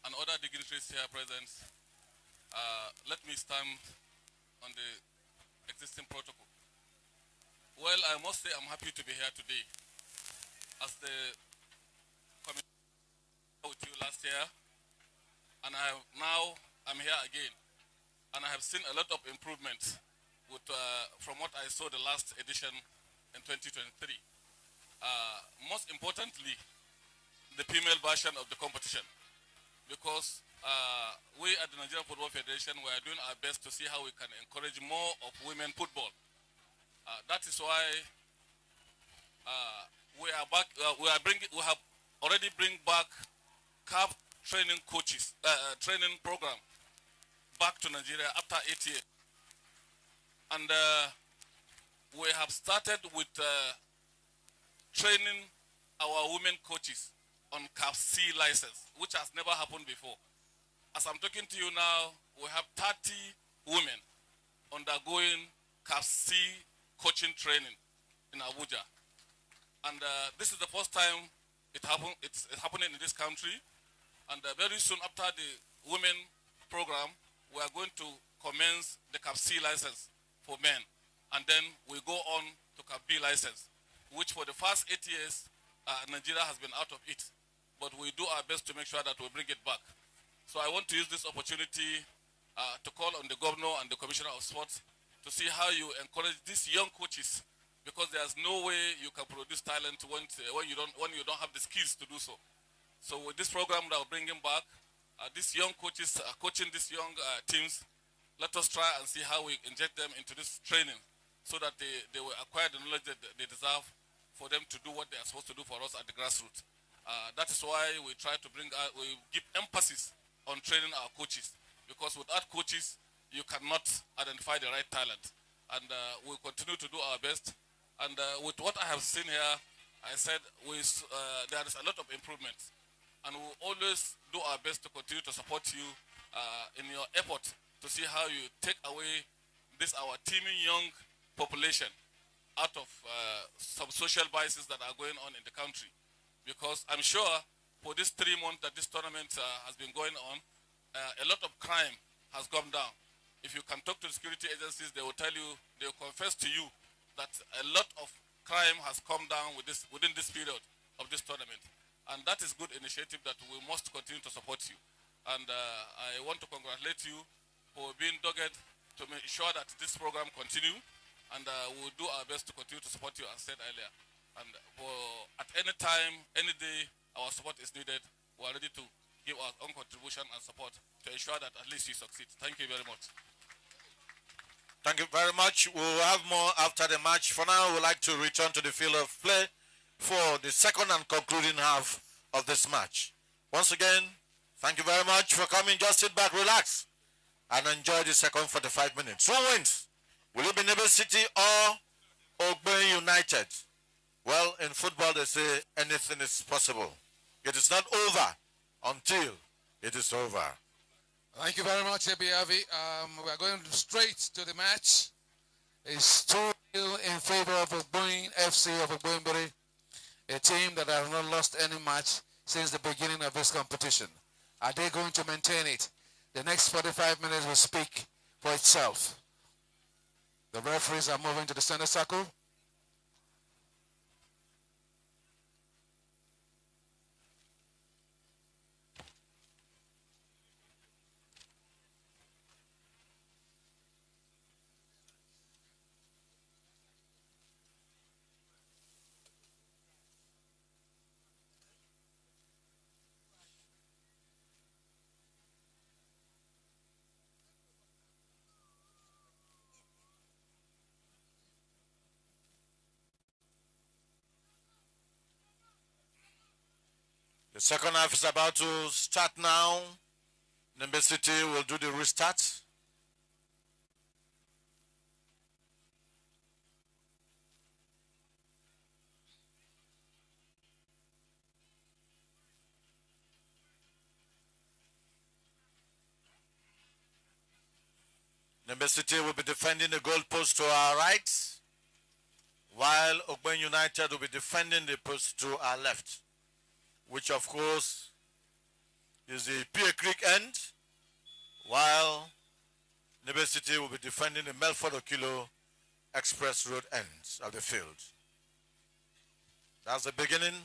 and other dignitaries here present. Let me stand on the existing protocol. Well, I must say I'm happy to be here today. As the committee with you last year, and I'm here again, and I have seen a lot of improvement from what I saw the last edition in 2023. Most importantly, the female version of the competition, because we at the Nigerian Football Federation, we are doing our best to see how we can encourage more of women football. That is why we are back. We have already bring back CAF training coaches training program back to Nigeria after 8 years, and we have started with training our women coaches on CAF C license, which has never happened before. As I'm talking to you now, we have 30 women undergoing CAF C coaching training in Abuja. And this is the first time it's happening in this country. And very soon after the women program, we are going to commence the CAF C license for men. And then we go on to CAF B license, which for the first 8 years, Nigeria has been out of it. But we do our best to make sure that we bring it back. So I want to use this opportunity to call on the governor and the commissioner of sports to see how you encourage these young coaches, because there's no way you can produce talent when you don't have the skills to do so. So with this program that we're bringing back, these young coaches coaching these young teams, let us try and see how we inject them into this training so that they will acquire the knowledge that they deserve for them to do what they are supposed to do for us at the grassroots. That is why we try to we give emphasis on training our coaches, because without coaches, you cannot identify the right talent. And we'll continue to do our best. And with what I have seen here, I said there is a lot of improvement. And we'll always do our best to continue to support you in your effort to see how you take away our teeming young population out of some social biases that are going on in the country. Because I'm sure for this 3 months that this tournament has been going on, a lot of crime has gone down. If you can talk to the security agencies, they will tell you, they will confess to you that a lot of crime has come down within this period of this tournament. And that is good initiative that we must continue to support you. And I want to congratulate you for being dogged to make sure that this program continue. And we'll do our best to continue to support you, as said earlier. And at any time, any day, our support is needed. We are ready to give our own contribution and support to ensure that at least you succeed. Thank you very much. Thank you very much. We'll have more after the match. For now, we'd like to return to the field of play for the second and concluding half of this match. Once again, thank you very much for coming. Just sit back, relax, and enjoy the second 45 minutes. Who wins? Will it be Nembe City or Ogboinbiri United? Well, in football, they say anything is possible. It is not over until it is over. Thank you very much, Abiyavi. We are going straight to the match. It's 2-0 in favor of Ogboin FC of Ogboinbiri, a team that has not lost any match since the beginning of this competition. Are they going to maintain it? The next 45 minutes will speak for itself. The referees are moving to the center circle. The second half is about to start now. Nembe City will do the restart. Nembe City will be defending the goalpost to our right, while Ogboinbiri United will be defending the post to our left, which of course is the Pier Creek end, while Nembe City will be defending the Melford Okilo Express Road ends of the field. That's the beginning.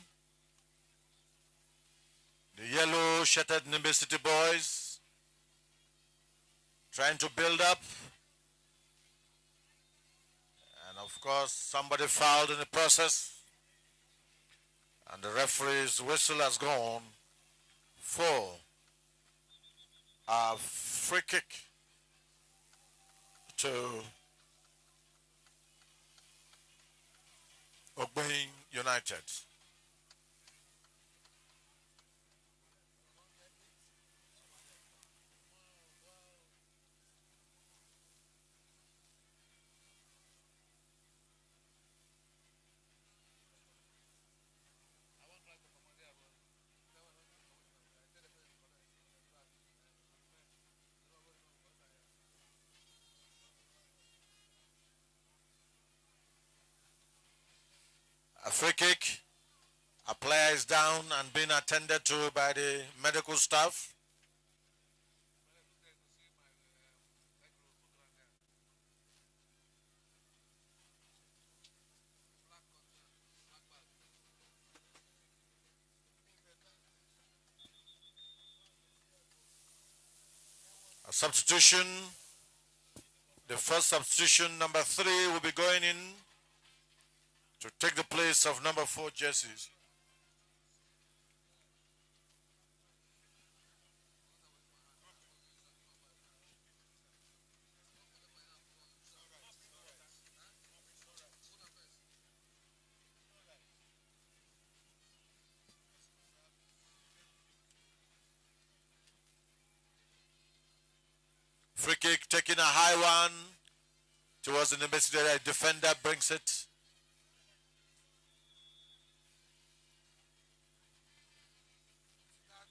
The yellow shirted Nembe City boys trying to build up. And of course, somebody fouled in the process. And the referee's whistle has gone for a free kick to Ogboinbiri United. A free kick. A player is down and being attended to by the medical staff. A substitution. The first substitution, number 3, will be going in to take the place of number 4 jerseys. Free kick taking a high one towards the Nembe City area. Defender brings it.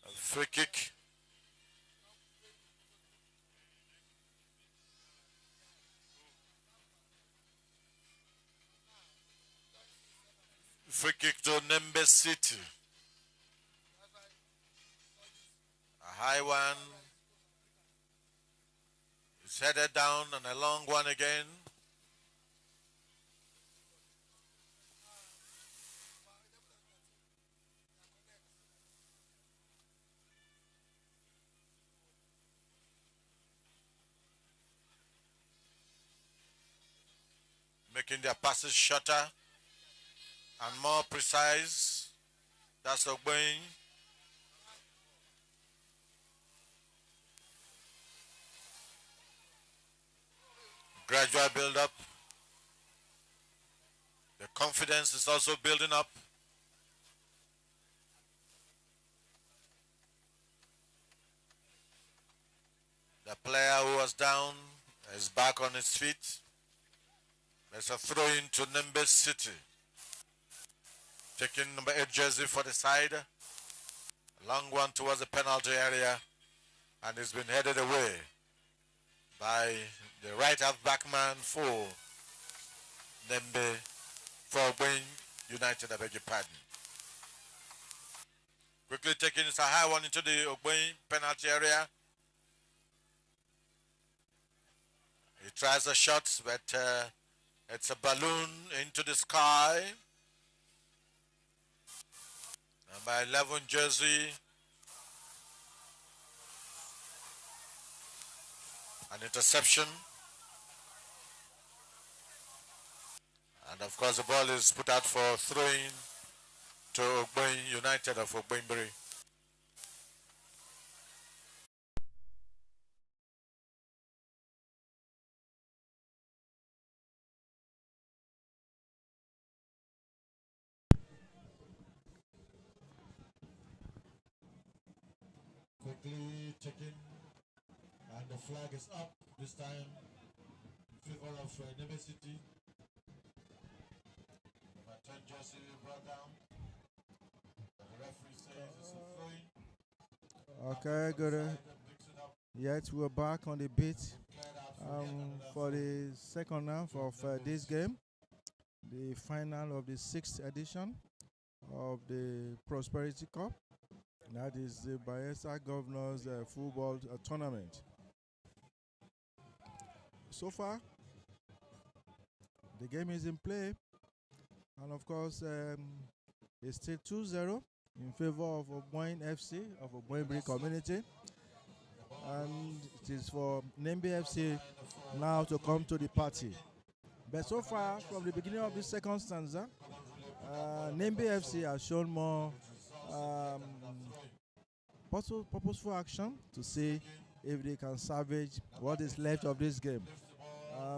A free kick. Free kick to Nembe City. A high one. It's headed down and a long one again. Making their passes shorter and more precise. That's Ogboinbiri. Gradual build up. The confidence is also building up. The player who was down is back on his feet. There's a throw in to Nembe City. Taking number 8 jersey for the side. A long one towards the penalty area. And it's been headed away by the right half back man for Nembe, for Ogboinbiri United, I beg your pardon. Quickly taking a high one into the Ogboinbiri penalty area. He tries a shot, but it's a balloon into the sky. Number 11 jersey. An interception. And of course the ball is put out for throwing to Ogboinbiri United of Ogboinbiri. taken, and the flag is up this time in favor of Nembe City. Number 10 jersey brought down. The referee says it's a throwing. Okay, good. Yet we're back on the beat for the second half of this game, the final of the 6th edition of the Prosperity Cup. That is the Bayelsa Governors Football Tournament. So far, the game is in play, and of course, it's still 2-0 in favor of Ogboin FC of Ogboinbiri community. And it is for Nembe FC now to come to the party. But so far, from the beginning of the second stanza, Nembe FC has shown more purposeful action to see if they can salvage what is left of this game.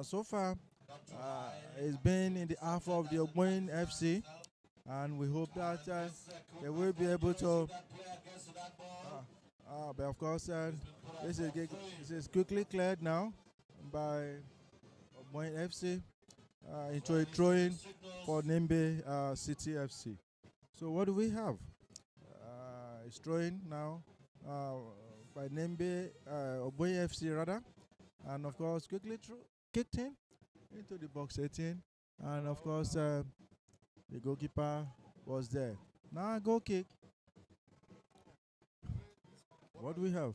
So far, it's been in the half of the Ogboin FC, and we hope that they will be able to. But of course, this is quickly cleared now by Ogboin FC into a throw-in for Nembe City FC. So what do we have? It's throw-in now by Nembe Ogboin FC rather, and of course quickly kicked in into the box 18, and of course the goalkeeper was there. Now goal kick. What do we have?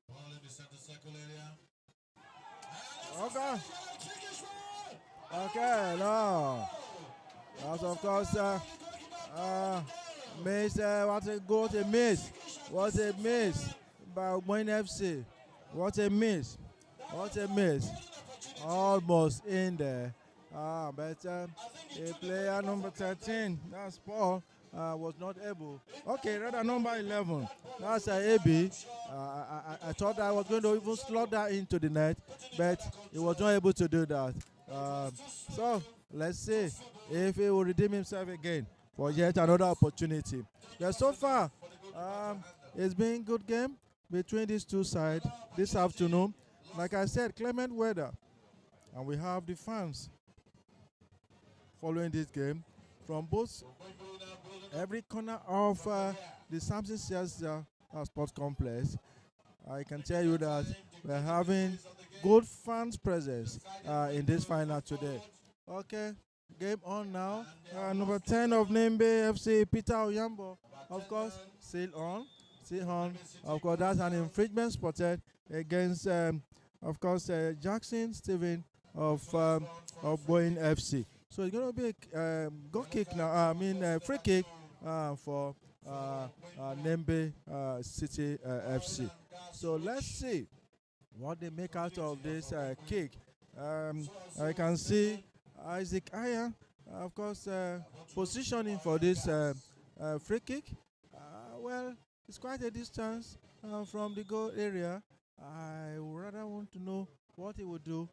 Ball in the center circle area. Okay. Okay, no. That's of course miss. What a goal! What a miss! What a miss by Ogboin FC! What a miss! What a miss! Almost in there. But a player number 13, that's Paul, was not able. Okay, rather number 11, that's AB. I thought I was going to even slot that into the net, but he was not able to do that. So let's see if he will redeem himself again for yet another opportunity. But so far, it's been a good game between these two sides this afternoon. Like I said, clement weather, and we have the fans following this game from both every corner of the Samson Sears Sports Complex. I can tell you that we're having good fans presence in this final today. Okay, game on now. Number 10 of Nembe FC, Peter Oyambo, of course, still on. Of course, that's an infringement spotted against, of course, Jackson Stephen of Ogboin FC. So it's going to be a goal kick now. Free kick for Nembe City FC. So let's see what they make out of this kick. I can see Isaac Aya, of course, positioning for this free kick. Well, it's quite a distance from the goal area. I would rather want to know what he would do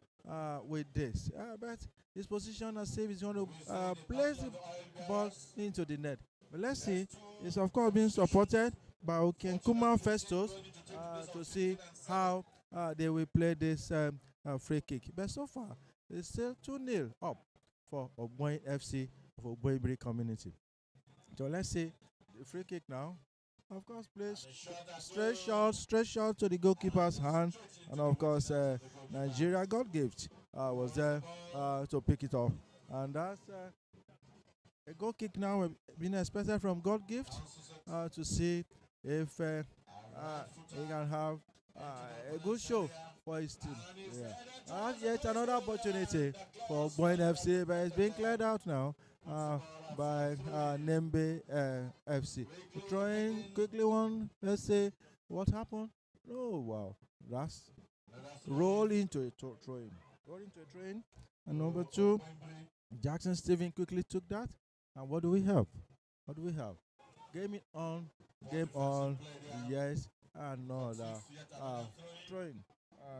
with this. But his position as safe is going to place the ball into the net. But let's see. It's of course being supported by Okenkuma Festus to see how they will play this free kick. But so far, it's still 2-0 up for Ogboin FC of Ogboinbiri community. So let's see the free kick now. Of course, plays straight shot to the goalkeeper's hand, and of course, Nigeria God Gift was there to pick it up, and that's a goal kick now being expected from God Gift to see if he can have a good show for his team. Yeah, yet another opportunity for Ogboin FC, but it's being cleared out now by Nembe FC. Throwing quickly one. Let's see what happened. Oh wow, that's roll into a throwing. Roll into a throwing. And number 2, Jackson Stephen quickly took that. And what do we have? What do we have? Game on. Yes, another throwing.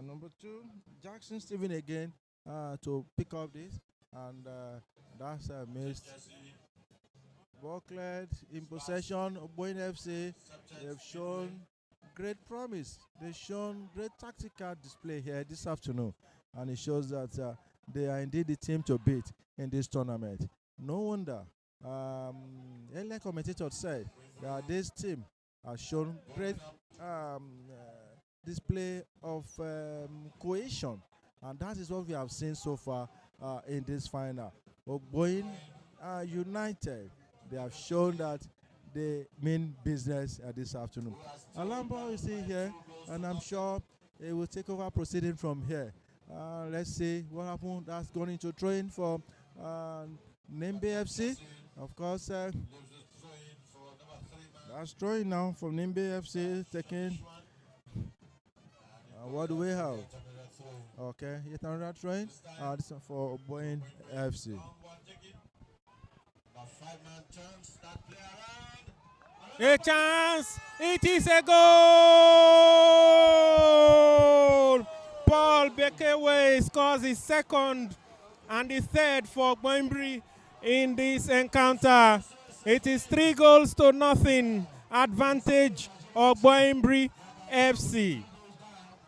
Number 2, Jackson Stephen again to pick up this, and That's a missed. Bucklet in possession. Ogboin FC, they've shown great promise. They've shown great tactical display here this afternoon. And it shows that they are indeed the team to beat in this tournament. No wonder. Earlier commentator said that this team has shown great display of cohesion. And that is what we have seen so far in this final. Ogboin United, they have shown that they mean business this afternoon. Alambo is in here, and I'm sure he will take over proceeding from here. Let's see what happened. That's going into throwing for Nembe FC. Of course, that's throwing now from Nembe FC, taking. What do we have? Okay, yet another throwing. This one for Ogboin FC. A chance! It is a goal! Paul Bekewe scores his second and the third for Ogboinbiri in this encounter. It is 3-0 advantage Ogboinbiri FC.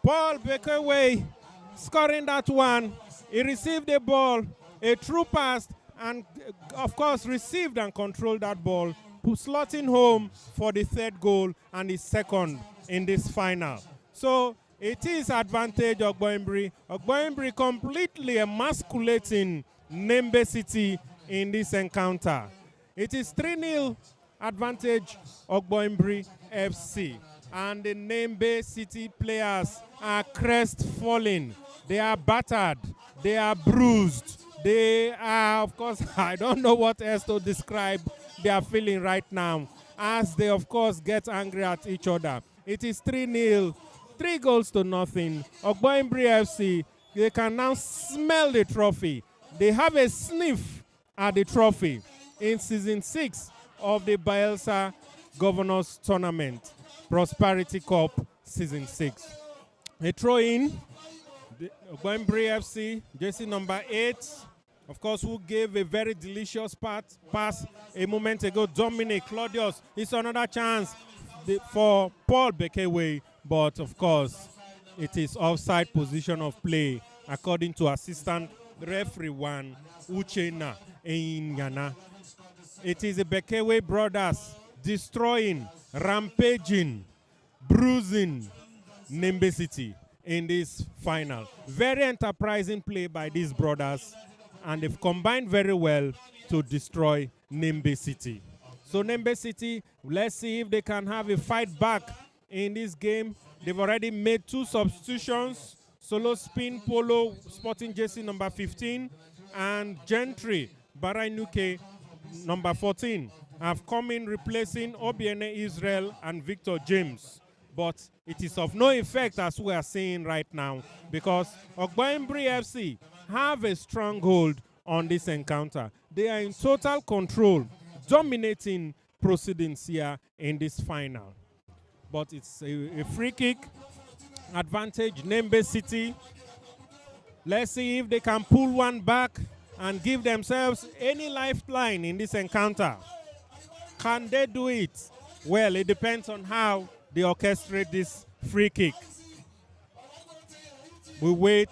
Paul Bekewe scoring that one. He received the ball, a true pass, and of course received and controlled that ball, slotting home for the third goal and the second in this final. So it is advantage Ogboinbiri. Ogboinbiri completely emasculating Nembe City in this encounter. It is 3-0 advantage Ogboinbiri FC. And the Nembe City players are crestfallen. They are battered. They are bruised. They are, of course, I don't know what else to describe they are feeling right now as they, of course, get angry at each other. It is 3-0, 3-0. Ogboinbiri FC, they can now smell the trophy. They have a sniff at the trophy in season 6 of the Bayelsa Governors Tournament, Prosperity Cup season 6. A throw-in, Ogboinbiri FC, jersey number 8, of course, who gave a very delicious pass a moment ago. Dominic Claudius, it's another chance for Paul Bekewe, but of course, it is offside position of play, according to assistant referee one, Uchenna Enyana. It is the Bekewe brothers destroying, rampaging, bruising Nembe City in this final. Very enterprising play by these brothers, and they've combined very well to destroy Nembe City. So Nembe City, let's see if they can have a fight back in this game. They've already made 2 substitutions. Solo Spin Polo, sporting jersey number 15, and Gentry Barainuke, number 14, have come in replacing Obiene Israel and Victor James. But it is of no effect, as we are seeing right now, because Ogboinbiri FC have a stronghold on this encounter. They are in total control, dominating proceedings here in this final. But it's a free kick, advantage Nembe City. Let's see if they can pull one back and give themselves any lifeline in this encounter. Can they do it? Well, it depends on how they orchestrate this free kick. We wait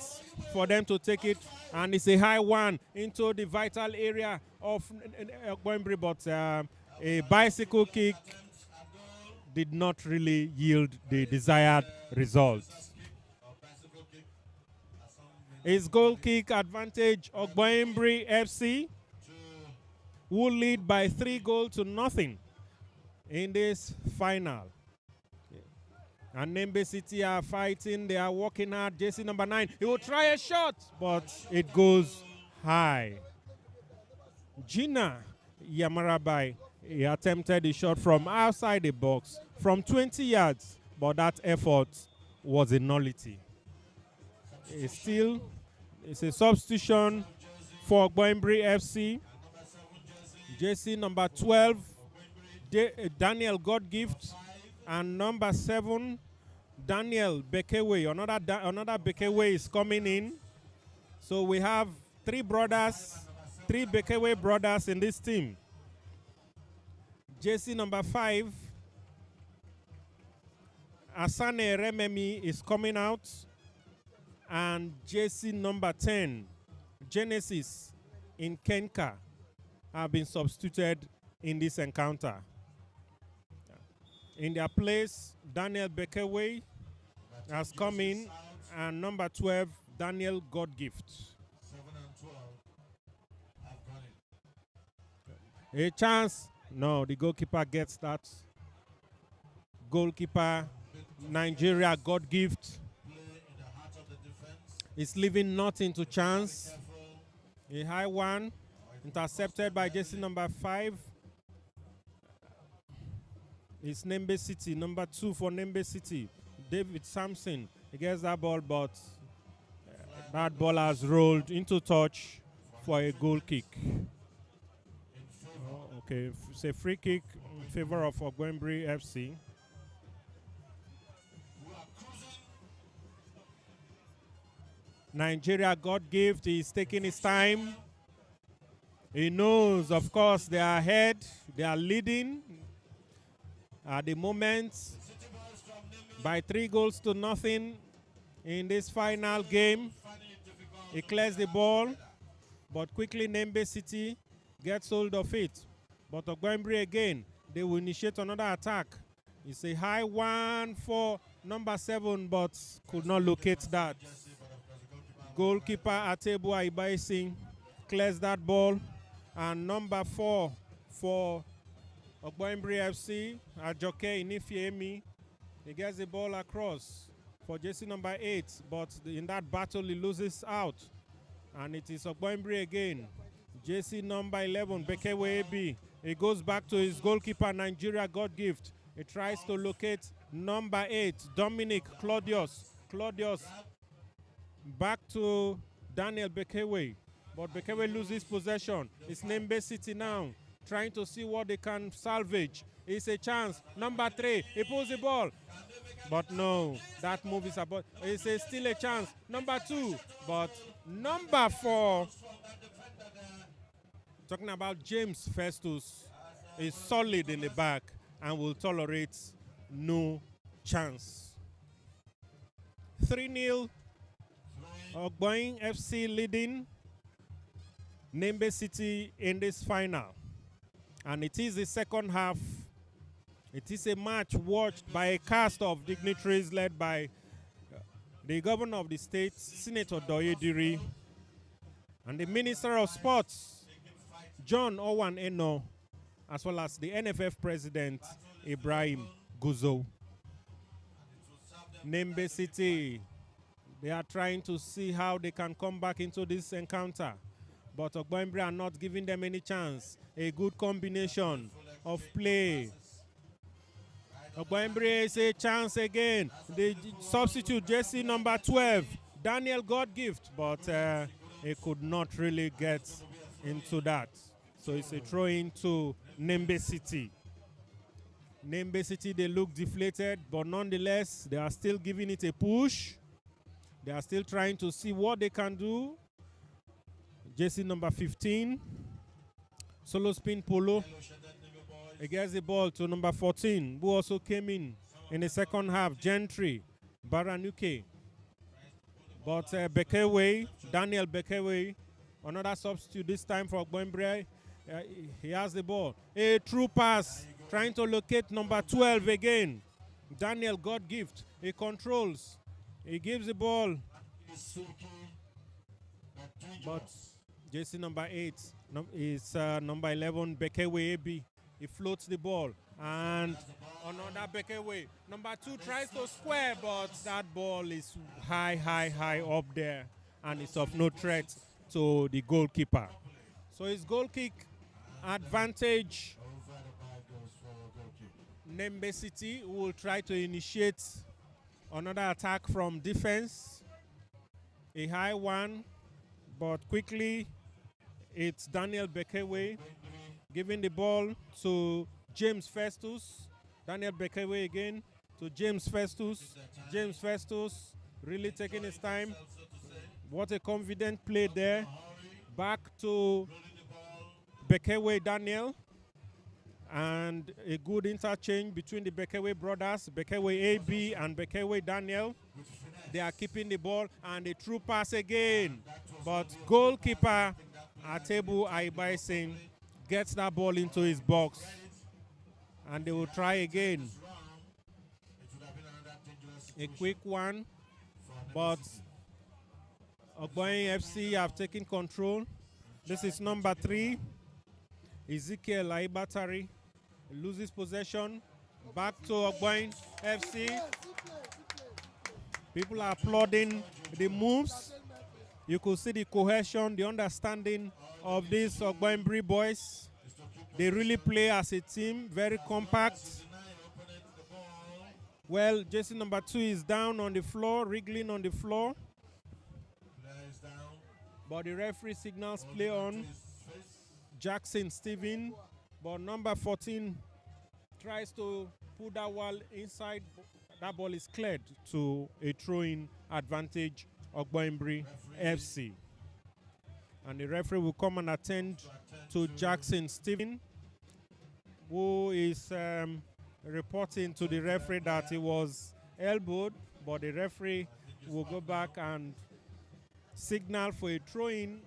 for them to take it, and it's a high one into the vital area of Ogboinbiri, but a bicycle kick did not really yield the desired result. It's goal kick advantage Ogboinbiri FC, who lead by 3-0 in this final. And Nembe City are fighting, they are working hard. Jersey number 9, he will try a shot, but it goes high. Gina Yamarabai, he attempted a shot from outside the box, from 20 yards, but that effort was a nullity. It's a substitution for Ogboinbiri FC. Jersey number 12, Daniel Godgift, and number 7, Daniel Bekewe. Another Bekewe is coming in. So we have 3 brothers 3 Bekele brothers in this team. JC number 5, Asane Rememi is coming out. And JC number 10, Genesis in Kenka, have been substituted in this encounter. In their place, Daniel Bekele has come in, and number 12, Daniel Godgift. A chance. No, the goalkeeper gets that. Goalkeeper, Nigeria, Godgift. Is leaving nothing to chance. A high one, intercepted by JC number 5. It's Nembe City, number 2 for Nembe City. David Sampson, he gets that ball, but that ball has rolled into touch for a goal kick. Oh, okay, it's a free kick in favor of Ogboinbiri FC. Nigeria God gift, he's taking his time. He knows, of course, they are ahead, they are leading at the moment by 3-0 in this final game. He clears the ball, but quickly Nembe City gets hold of it. But Ogboinbiri again, they will initiate another attack. It's a high one for number 7, but could not locate that. Goalkeeper Atebu Aibaisi clears that ball. And number 4 for Ogboinbiri FC, Ajoke Inifiemi, he gets the ball across for JC number 8, but in that battle he loses out. And it is Ogboinbiri again. JC number 11, Bekele AB. He goes back to his goalkeeper, Nigeria God gift. He tries to locate number 8, Dominic Claudius. Claudius back to Daniel Bekele, but Bekele loses possession. It's Nembe City now, trying to see what they can salvage. It's a chance. Number 3, he pulls the ball, but no, that move is about. It's still a chance. Number 2, but number 4, talking about James Festus, is solid in the back and will tolerate no chance. 3-0. Ogboin FC leading Nembe City in this final. And it is the second half. It is a match watched by a cast of dignitaries led by the governor of the state, Senator Dignitary, and the Minister of Sports, John Owan Eno, as well as the NFF President, Ibrahim Guzo. Nembe City, they are trying to see how they can come back into this encounter. But Ogboinbiri are not giving them any chance. A good combination of play. Ogboinbiri is a chance again. The substitute, JC number 12, Daniel Godgift, but he could not really get into that. So it's a throw-in to Nembe City. Nembe City, they look deflated, but nonetheless, they are still giving it a push. They are still trying to see what they can do. JC number 15, solo spin Polo. He gets the ball to number 14, who also came in the second half, Gentry, Baranuke. But Bekele, Daniel Bekele, another substitute this time for Ogboinbiri. He has the ball. A true pass, trying to locate number 12 again. Daniel Godgift, he controls. He gives the ball. But JC number 8 is number 11, Bekele AB. He floats the ball. And another Bekele. Number 2 tries to square, but that ball is high up there. And it's of no threat to the goalkeeper. So it's goal kick advantage. Nembe City will try to initiate another attack from defense. A high one, but quickly it's Daniel Bekele giving the ball to James Festus. Daniel Bekele again to James Festus. James Festus really taking his time. What a confident play there. Back to Bekewe Daniel. And a good interchange between the Bekewe brothers, Bekewe AB and Bekewe Daniel. They are keeping the ball, and a true pass again. But goalkeeper Atebu Aibaisen gets that ball into his box. And they will try again. A quick one, but Ogboin FC have taken control. This is number 3, Ezekiel Aibatari. Loses possession. Back to Ogboin FC. People are applauding the moves. You could see the cohesion, the understanding of these Ogboinbiri boys. They really play as a team, very compact. Well, jersey number 2 is down on the floor, wriggling on the floor. But the referee signals play on. Jackson Stephen, but number 14 tries to put that ball inside. That ball is cleared to a throw-in advantage of Ogboinbiri FC. And the referee will come and attend to Jackson Stephen, who is reporting to the referee that he was elbowed, but the referee will go back and signal for a throw-in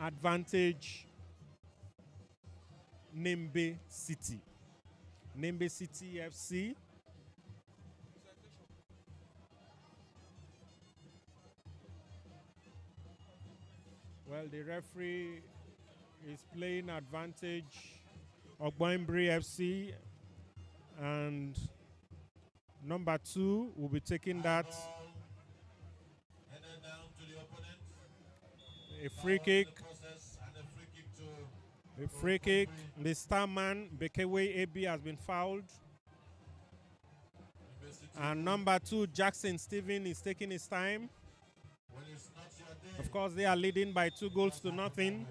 advantage Nembe City. Nembe City FC. Well, the referee is playing advantage Ogboinbiri FC, and number 2 will be taking that. A free kick. A free kick. The star man, Bekewe AB, has been fouled. And number 2, Jackson Stephen, is taking his time. Of course, they are leading by 2-0.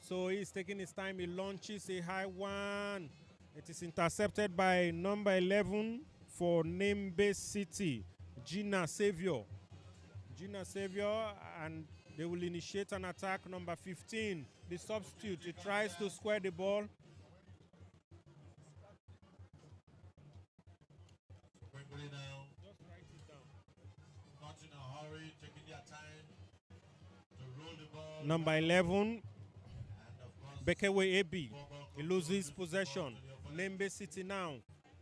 So he's taking his time. He launches a high one. It is intercepted by number 11 for Nembe City, Gina Savior. Gina Savior, and they will initiate an attack. Number 15, the substitute. He tries to square the ball. Just write it down. Not in a hurry, taking their time to roll the ball. Number 11, Bekewe AB. He loses possession. Nembe City now.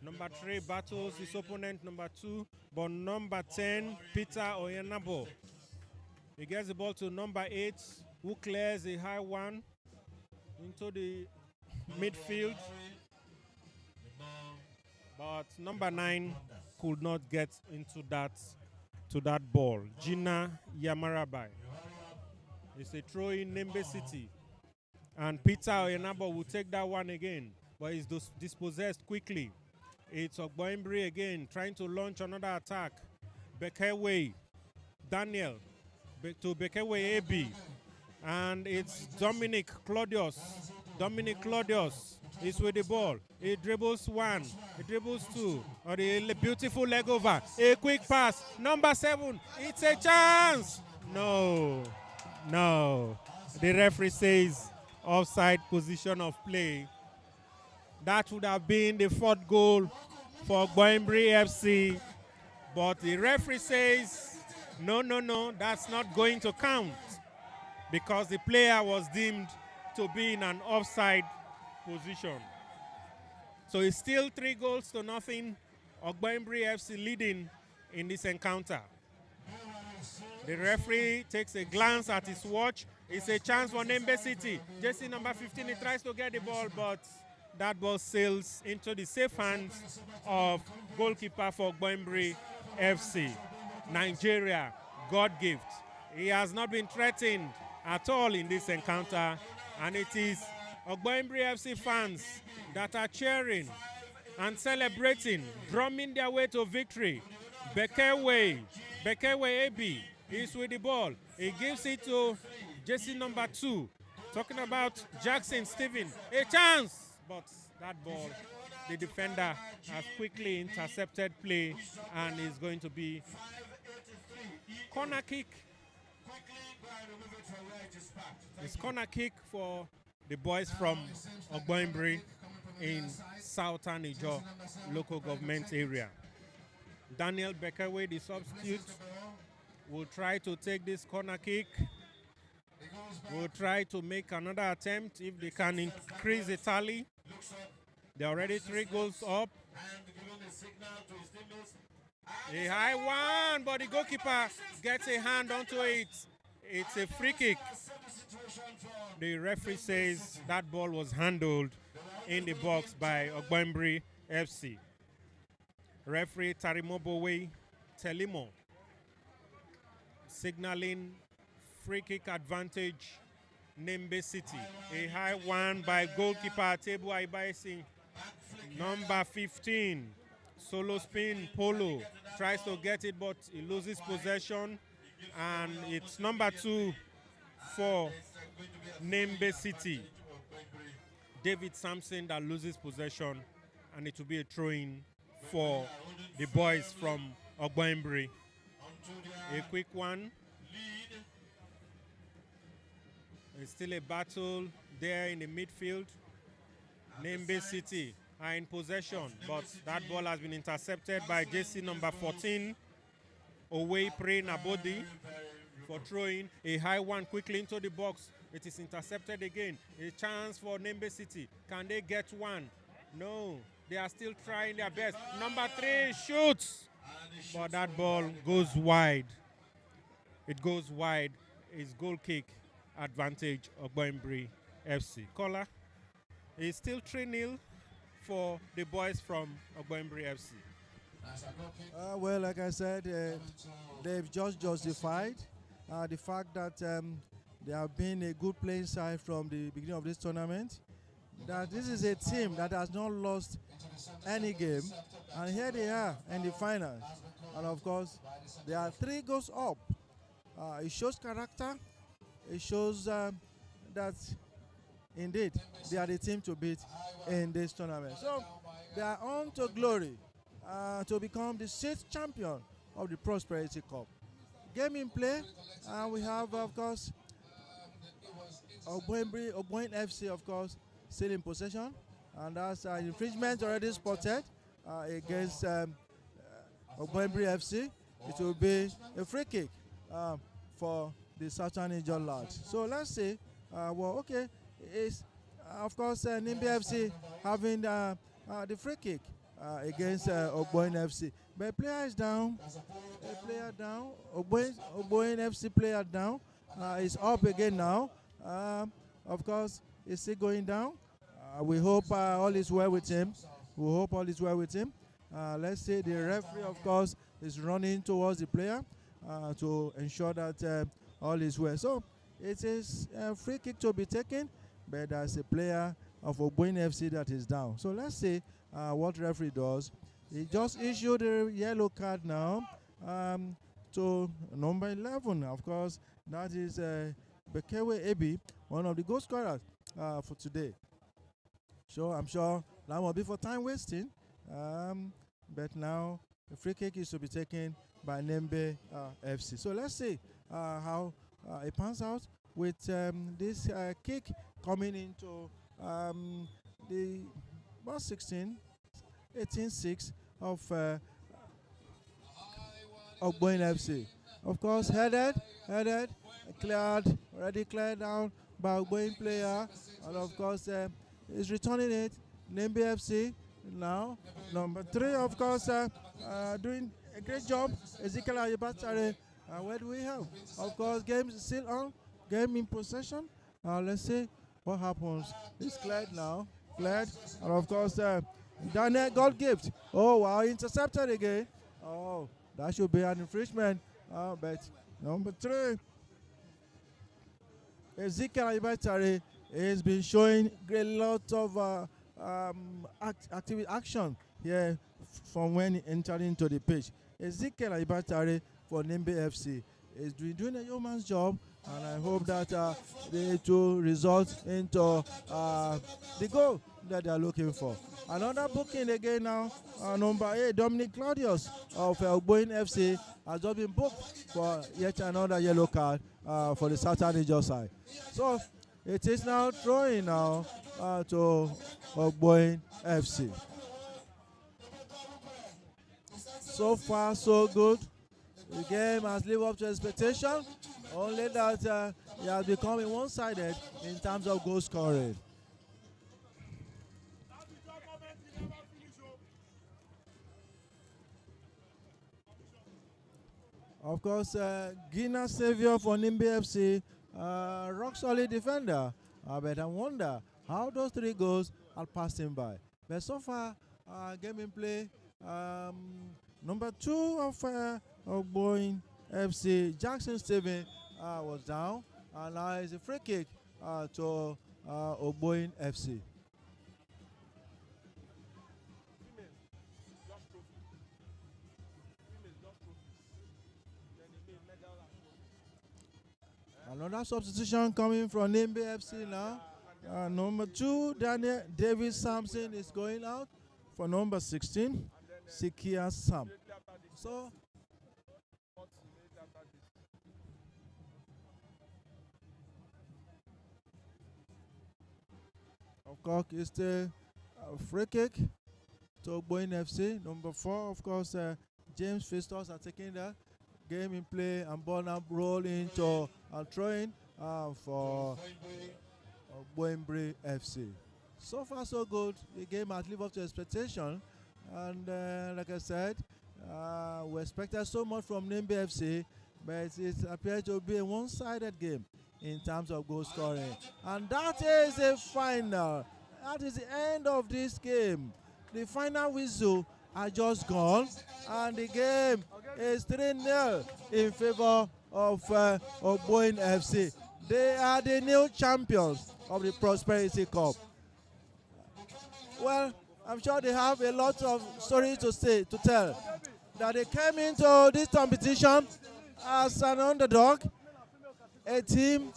Number 3 battles his opponent, number 2, but number 10, Peter Oyenabo. He gets the ball to number 8, who clears a high one into the midfield. But number 9 could not get into that ball. Gina Yamarabai. It's a throw in Nembe City. And Peter Oyenabo will take that one again, but he's dispossessed quickly. It's Ogboinbiri again, trying to launch another attack. Bekewe Daniel to Bekewe AB. And it's Dominic Claudius. Dominic Claudius is with the ball. He dribbles 1, he dribbles 2. Or the beautiful leg over. A quick pass. Number 7. It's a chance. No. The referee says offside position of play. That would have been the 4th goal for Ogboinbiri FC. But the referee says, no, that's not going to count, because the player was deemed to be in an offside position. So it's still 3-0. Ogboinbiri FC leading in this encounter. The referee takes a glance at his watch. It's a chance for Nembe City. Jersey number 15, he tries to get the ball, but that ball sails into the safe hands of goalkeeper for Ogboinbiri FC. Nigeria, God gift. He has not been threatened at all in this encounter, and it is Ogboinbiri FC fans that are cheering and celebrating, drumming their way to victory. Bekewe AB is with the ball. He gives it to jersey number 2. Talking about Jackson Stephen. A chance! But that ball, the defender has quickly intercepted play and is going to be corner kick. It's corner kick for the boys from Ogboinbiri in Southern Ijo local government area. Daniel Beckerway, the substitute, will try to take this corner kick. Will try to make another attempt if they can increase the tally. They're already 3 goals up. A high one, but the goalkeeper gets a hand onto it. It's a free kick. The referee says that ball was handled in the box by Ogboinbiri FC. Referee Tarimobowe Telimo signaling free kick advantage Nembe City. A high one by goalkeeper Tebu Aibaisi. Number 15, solo spin Polo. Tries to get it, but he loses possession. And it's number 2 for Nembe City. David Sampson that loses possession, and it will be a throw-in for the boys from Ogboinbiri. A quick one. It's still a battle there in the midfield. Nembe City are in possession, but that ball has been intercepted by JC number 14, Owe Pre Nabodi, for throwing. A high one quickly into the box. It is intercepted again. A chance for Nembe City. Can they get one? No. They are still trying their best. Number 3 shoots, but that ball goes wide. It goes wide. It's goal kick advantage Ogboinbiri FC. Caller, it's still 3-0 for the boys from Ogboinbiri FC. Well, like I said, they've just justified the fact that they have been a good playing side from the beginning of this tournament. That this is a team that has not lost any game, and here they are in the finals. And of course, they are 3 goals up. It shows character. It shows that indeed they are the team to beat in this tournament. So they are on to glory to become the 6th champion of the Prosperity Cup. Game in play, we have, of course, Ogboin FC, of course, still in possession, and that's an infringement already spotted against Ogboinbiri FC. It will be a free kick for the Southern Ijo lads. So let's see. Well, okay, it's of course Nembe FC having the free kick against Ogboin FC. But a player is down. A player down. Ogboin FC player down. Is up again now. Of course, it's still going down. We hope all is well with him. We hope all is well with him. Let's see. The referee, of course, is running towards the player to ensure that all is well. So it is a free kick to be taken, but there's a player of Ogboin FC that is down. So let's see what referee does. He just issued a yellow card now to number 11. Of course, that is Bekewe Ebi, one of the goal scorers for today. So I'm sure that will be for time wasting. But now the free kick is to be taken by Nembe FC. So let's see how it pans out with this kick coming into the about 18-6 of Ogboin FC. Of course, headed, already cleared down by Ogboin player, and of course is returning it. Nembe FC now, number 3, of course, doing a great job. Ezekiel Ayebatare. Where do we have? Of course, game is still on. Game in possession. Let's see what happens. It's cleared now. Cleared. And of course, Daniel God gift. Oh, wow. Intercepted again. Oh, that should be an infringement. But number 3, Ezekiel Ayebatare has been showing a lot of action here from when he entered into the pitch. Ezekiel Ayebatare for Nembe FC is doing a yeoman's job, and I hope that they to result into the goal that they are looking for. Another booking again now, number 8, Dominic Claudius of Ogboin FC has just been booked for yet another yellow card for the Southern Ijo side. So It is now throwing now to Ogboin FC. So far, so good. The game has lived up to expectation. Only that it has become one-sided in terms of goal scoring. Of course, Guinness savior for Nembe FC, rock solid defender. But I wonder how those 3 goals are passed him by. But so far, game in play, number 2 of Ogboin FC, Jackson Steven, was down, and now it's a free kick to Ogboin FC. Another substitution coming from Nembe FC now. Number 2, Daniel David Sampson is going out for number 16, Sikia Sam. So, of course, it's the free kick to Ogboin FC. Number 4, of course, James Fistos are taking that. Game in play and ball now rolling to throwing for Ogboinbiri FC. So far so good. The game has lived up to expectation, and like I said, we expected so much from Nembe FC, but it appears to be a one-sided game in terms of goal scoring. And that is a final. That is the end of this game. The final whistle has just gone, and the game is 3-0 in favor of Ogboin FC. They are the new champions of the Prosperity Cup. Well, I'm sure they have a lot of stories to tell. That they came into this competition as an underdog, a team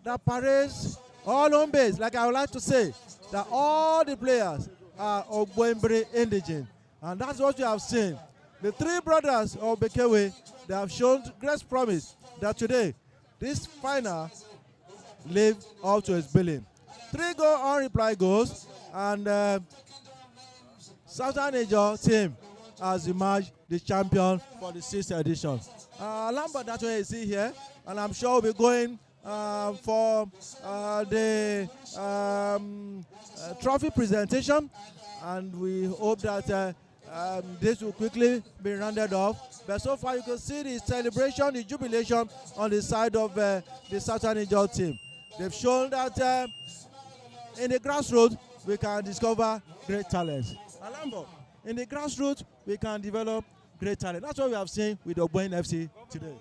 that parades all home base, like I would like to say, that all the players are Ogboinbiri indigene. And that's what you have seen. The 3 brothers of Bekewe, they have shown great promise that today, this final live up to its billing. 3 unreplied goals, and Southern Niger team has emerged the champion for the 6th edition. Lambert, that's what you see here, and I'm sure we'll be going for the trophy presentation, and we hope that this will quickly be rounded off. But so far you can see the celebration, the jubilation on the side of the Southern Niger team. They've shown that in the grassroots we can discover great talents. Alambo, in the grassroots we can develop great talent. That's what we have seen with Ogboin FC today.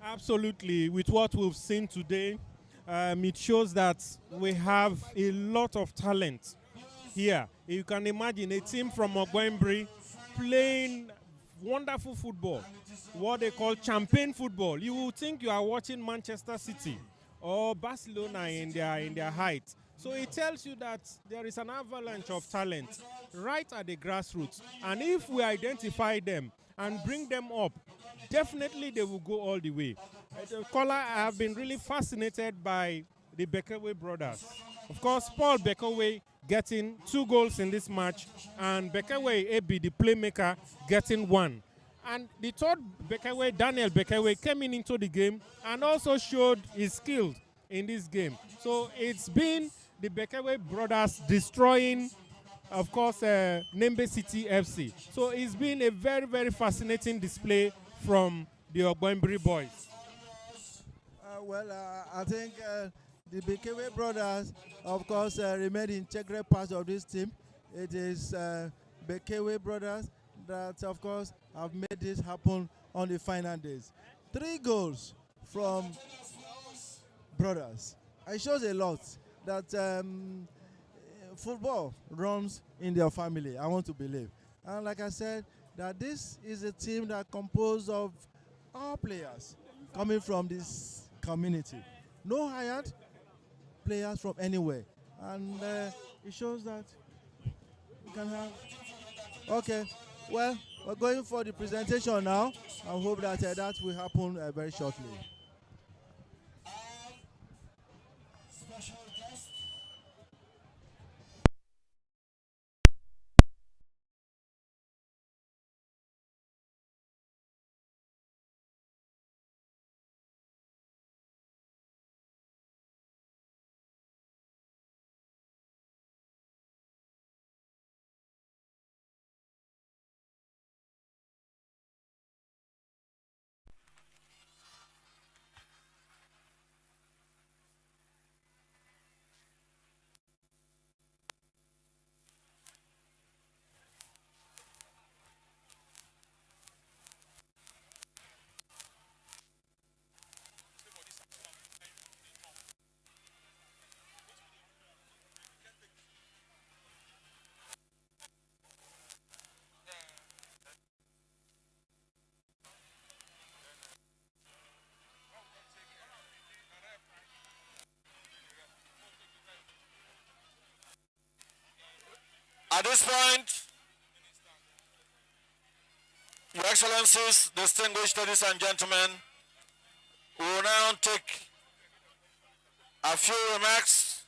Absolutely. With what we've seen today, it shows that we have a lot of talent here. You can imagine a team from Ogboinbiri playing wonderful football, what they call champagne football. You will think you are watching Manchester City or Barcelona in their height. So it tells you that there is an avalanche of talent right at the grassroots. And if we identify them and bring them up, definitely they will go all the way. Caller, I have been really fascinated by the Bekewe brothers. Of course, Paul Bekewe getting 2 goals in this match, and Bekewe AB, the playmaker, getting 1. And the third Bekewe, Daniel Bekewe, came into the game and also showed his skill in this game. So it's been the Bekewe brothers destroying, of course, Nembe City FC. So it's been a very, very fascinating display from the Ogboinbiri boys. I think the Bekewe brothers, of course, remain integral part of this team. It is Bekewe brothers that, of course, have made this happen on the final days. 3 goals from brothers. It shows a lot that football runs in their family, I want to believe. And like I said, that this is a team that composed of all players coming from this community. No hired players from anywhere. And it shows that we can have... Okay, well, we're going for the presentation now. I hope that that will happen very shortly. At this point, Your Excellencies, distinguished ladies and gentlemen, we will now take a few remarks.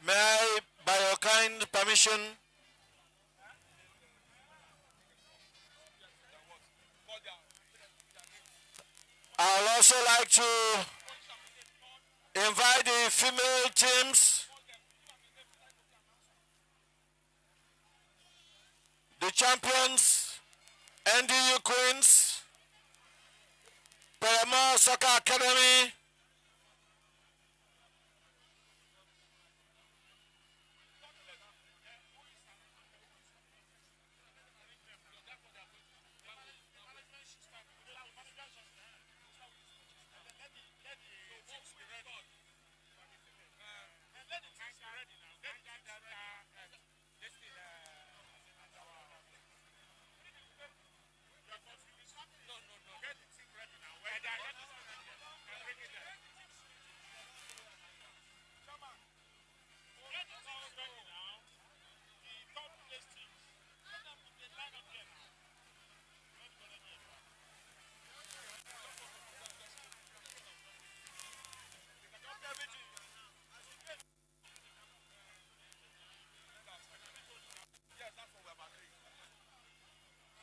May I, by your kind permission, I would also like to invite the female teams, the champions, NDU Queens, Ceremonial Soccer Academy,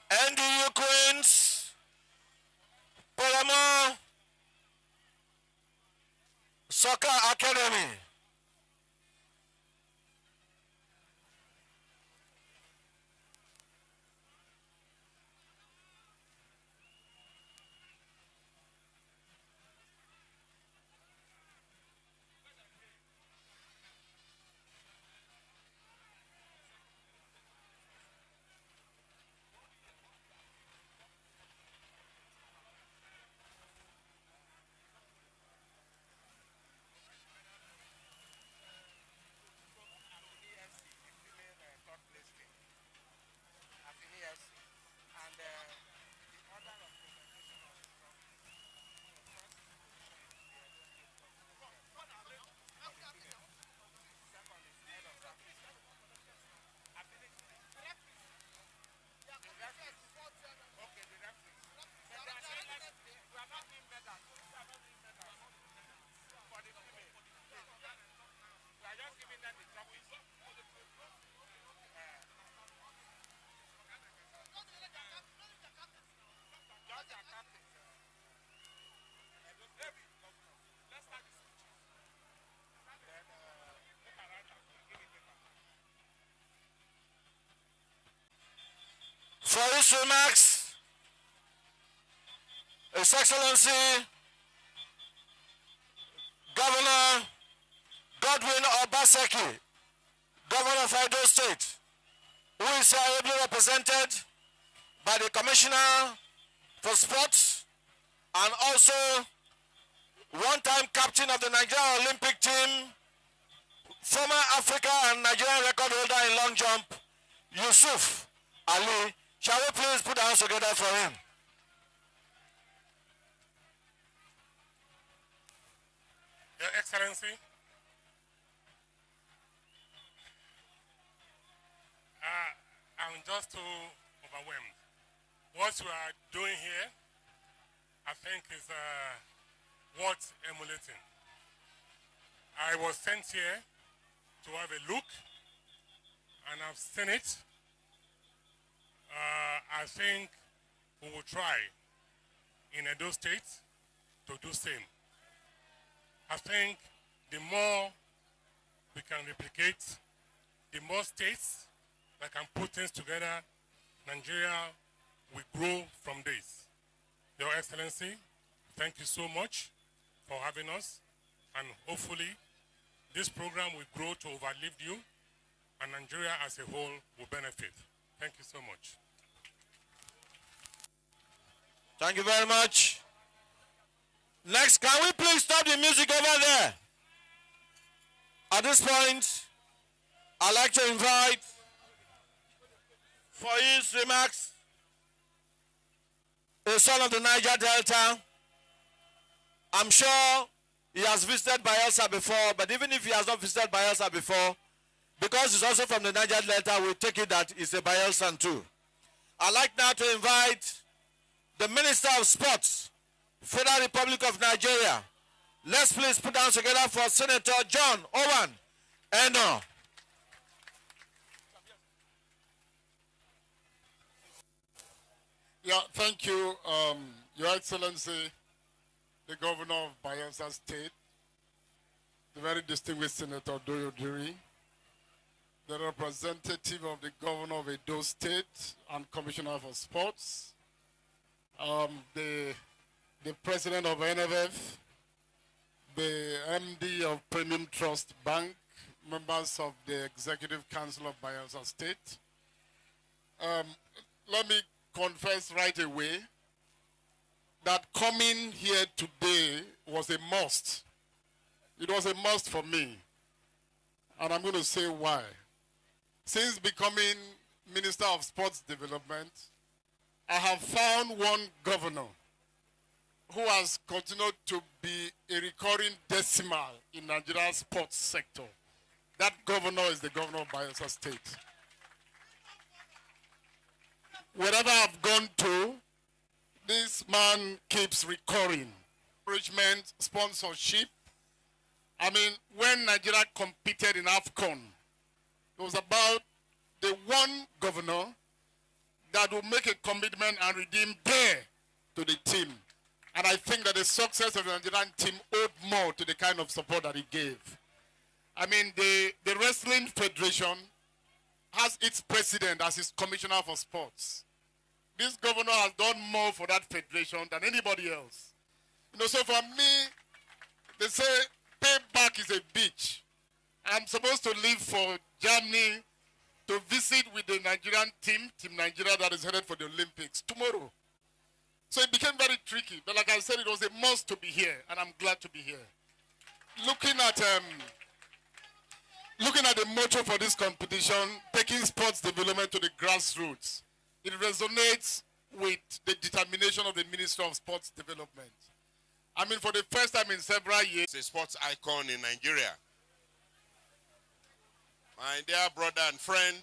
NDU Queens, Ceremonial Soccer Academy. For his remarks, His Excellency Governor Godwin Obaseki, Governor of Edo State, who is ably represented by the Commissioner for Sports and also one-time captain of the Nigerian Olympic team, former Africa and Nigerian record holder in long jump, Yusuf Ali. Shall we please put our hands together for him? Your Excellency, I'm just too overwhelmed. What you are doing here, I think is worth emulating. I was sent here to have a look, and I've seen it. I think we will try in Edo State to do same. I think the more we can replicate, the more states that can put things together, Nigeria will grow from this. Your Excellency, thank you so much for having us, and hopefully this program will grow to overlive you, and Nigeria as a whole will benefit. Thank you so much. Thank you very much. Next, can we please stop the music over there? At this point, I'd like to invite for his remarks a son of the Niger Delta. I'm sure he has visited Bayelsa before, but even if he has not visited Bayelsa before, because he's also from the Niger Delta, we take it that he's a Bayelsan too. I'd like now to invite the Minister of Sports, Federal Republic of Nigeria. Let's please put down together for Senator John Owen Eno. Yeah, thank you, Your Excellency, the Governor of Bayelsa State, the very distinguished Senator Ogboinbiri, the representative of the Governor of Edo State and Commissioner for Sports, the President of NFF, the MD of Premium Trust Bank, members of the Executive Council of Bayelsa State. Let me confess right away that coming here today was a must. It was a must for me. And I'm going to say why. Since becoming Minister of Sports Development, I have found one governor who has continued to be a recurring decimal in Nigeria's sports sector. That governor is the governor of Bayelsa State. Wherever I've gone to, this man keeps recurring. Encouragement, sponsorship. I mean, when Nigeria competed in AFCON, it was about the one governor that will make a commitment and redeem there to the team. And I think that the success of the Nigerian team owed more to the kind of support that he gave. I mean, the Wrestling Federation has its president as his commissioner for sports. This governor has done more for that federation than anybody else. You know, so for me, they say payback is a bitch. I'm supposed to leave for Germany to visit with the Nigerian team, Team Nigeria, that is headed for the Olympics tomorrow. So it became very tricky. But like I said, it was a must to be here, and I'm glad to be here. Looking at the motto for this competition, taking sports development to the grassroots, it resonates with the determination of the Minister of Sports Development. I mean, for the first time in several years, it's a sports icon in Nigeria. My dear brother and friend,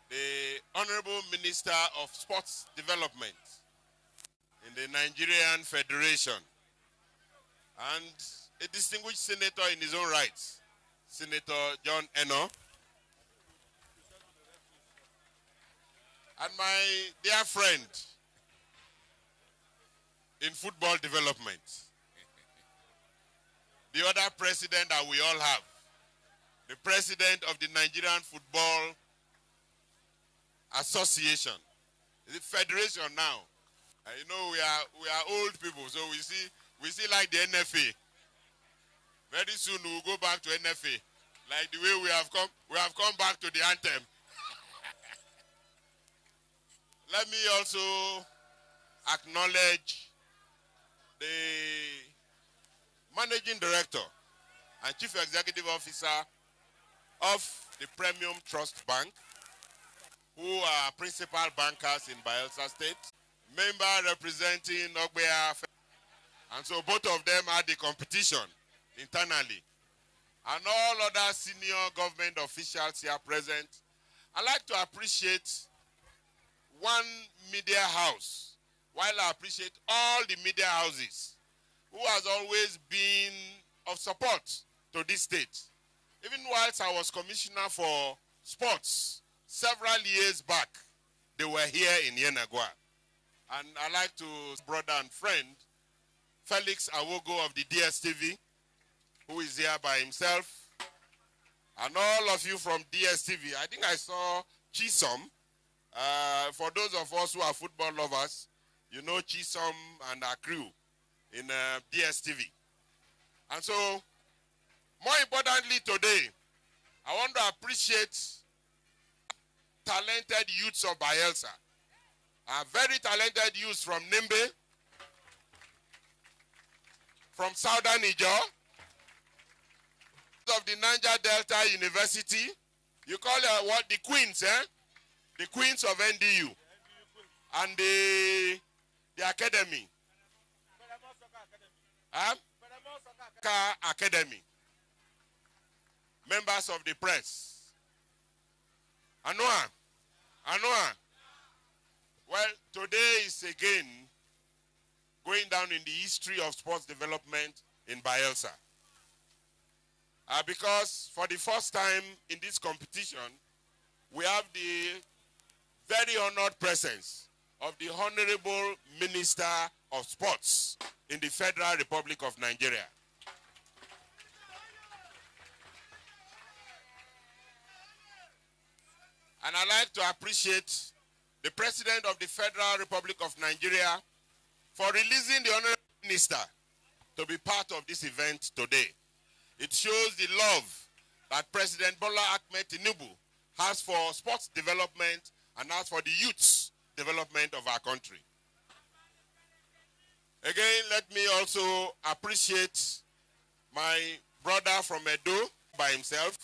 the Honorable Minister of Sports Development in the Nigerian Federation, and a distinguished senator in his own rights, Senator John Eno, and my dear friend in football development, the other president that we all have, the president of the Nigerian Football Association, the federation now. You know, we are old people, so we see like the NFA. Very soon we'll go back to NFA, like the way we have come back to the anthem. Let me also acknowledge the Managing Director and Chief Executive Officer of the Premium Trust Bank, who are principal bankers in Bayelsa State, member representing Ogboinbiri, and so both of them had the competition internally, and all other senior government officials here present. I'd like to appreciate one media house, while I appreciate all the media houses who has always been of support to this state. Even whilst I was commissioner for sports several years back, they were here in Yenagua. And I like to brother and friend, Felix Awogo of the DSTV, who is here by himself, and all of you from DSTV. I think I saw Chisom. For those of us who are football lovers, you know Chisom and our crew in DSTV. And so, more importantly today, I want to appreciate talented youths of Bayelsa. Very talented youths from Nembe, from Southern Niger, of the Niger Delta University. You call it what? The Queens, eh? The Queens of NDU. And the Academy. Academy. Members of the press. Anoa. Well, today is again going down in the history of sports development in Bayelsa. Because for the first time in this competition, we have the very honored presence of the Honorable Minister of Sports in the Federal Republic of Nigeria. And I'd like to appreciate the President of the Federal Republic of Nigeria for releasing the Honorable Minister to be part of this event today. It shows the love that President Bola Ahmed Tinubu has for sports development and has for the youth's development of our country. Again, let me also appreciate my brother from Edo by himself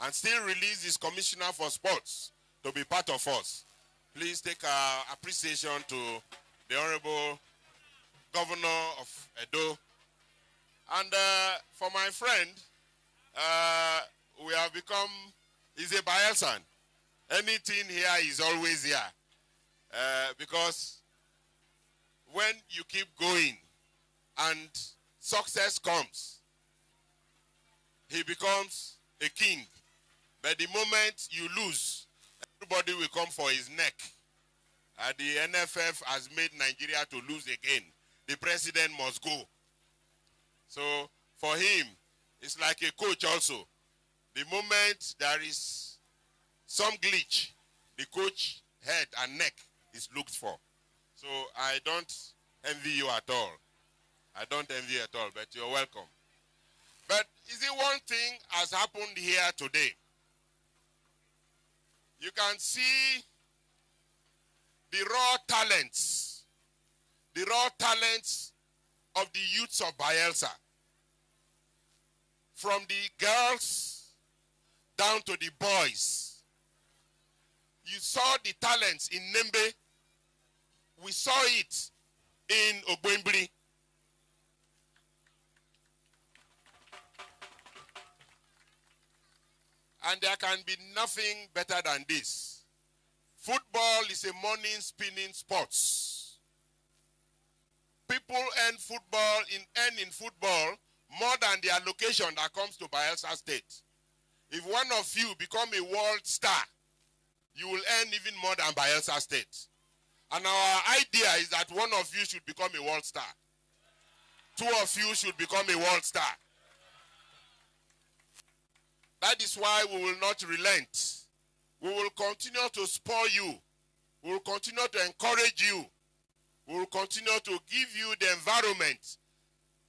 and still release his commissioner for sports to be part of us. Please take our appreciation to the Honorable Governor of Edo. And for my friend, we have become, he's a Bayelsan. Anything here is always here. Because when you keep going and success comes, he becomes a king. But the moment you lose, everybody will come for his neck. The NFF has made Nigeria to lose again. The president must go. So for him, it's like a coach also. The moment there is some glitch, the coach head and neck is looked for. So I don't envy you at all. I don't envy you at all, but you're welcome. But is it one thing has happened here today? You can see the raw talents of the youths of Bayelsa. From the girls down to the boys. You saw the talents in Nembe. We saw it in Ogboinbiri. And there can be nothing better than this. Football is a morning spinning sports. People earn in football more than the allocation that comes to Bayelsa State. If one of you become a world star, you will earn even more than Bayelsa State. And our idea is that one of you should become a world star. Two of you should become a world star. That is why we will not relent. We will continue to spur you. We will continue to encourage you. We will continue to give you the environment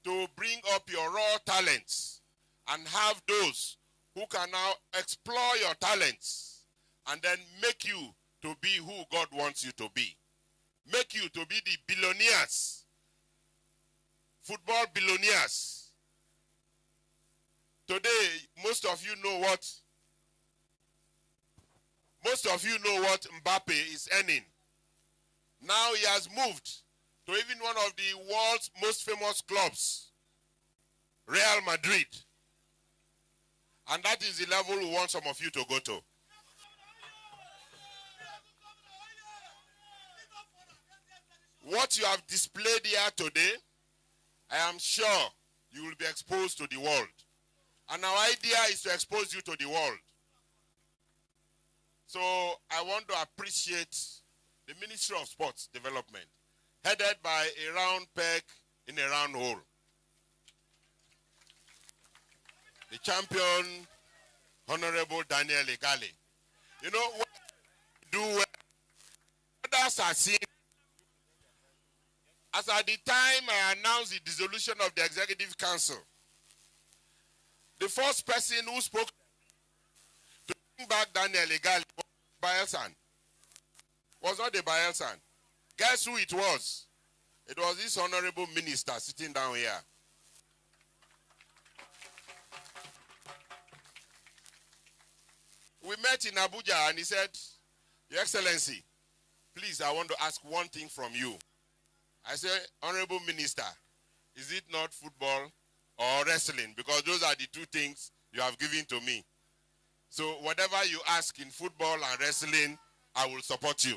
to bring up your raw talents and have those who can now explore your talents and then make you to be who God wants you to be. Make you to be the billionaires, football billionaires. Today, most of you know what Mbappe is earning. Now he has moved to even one of the world's most famous clubs, Real Madrid. And that is the level we want some of you to go to. What you have displayed here today, I am sure you will be exposed to the world. And our idea is to expose you to the world. So I want to appreciate the Ministry of Sports Development, headed by a round peg in a round hole. The champion, Honorable Daniel Igali. You know, what do well, others are seeing. As at the time I announced the dissolution of the Executive Council, the first person who spoke to bring back Daniel Igali was Bayelsan. Was not the Bayelsan. Guess who it was? It was this honorable minister sitting down here. We met in Abuja and he said, Your Excellency, please, I want to ask one thing from you. I said, Honorable Minister, is it not football or wrestling? Because those are the two things you have given to me. So whatever you ask in football and wrestling, I will support you.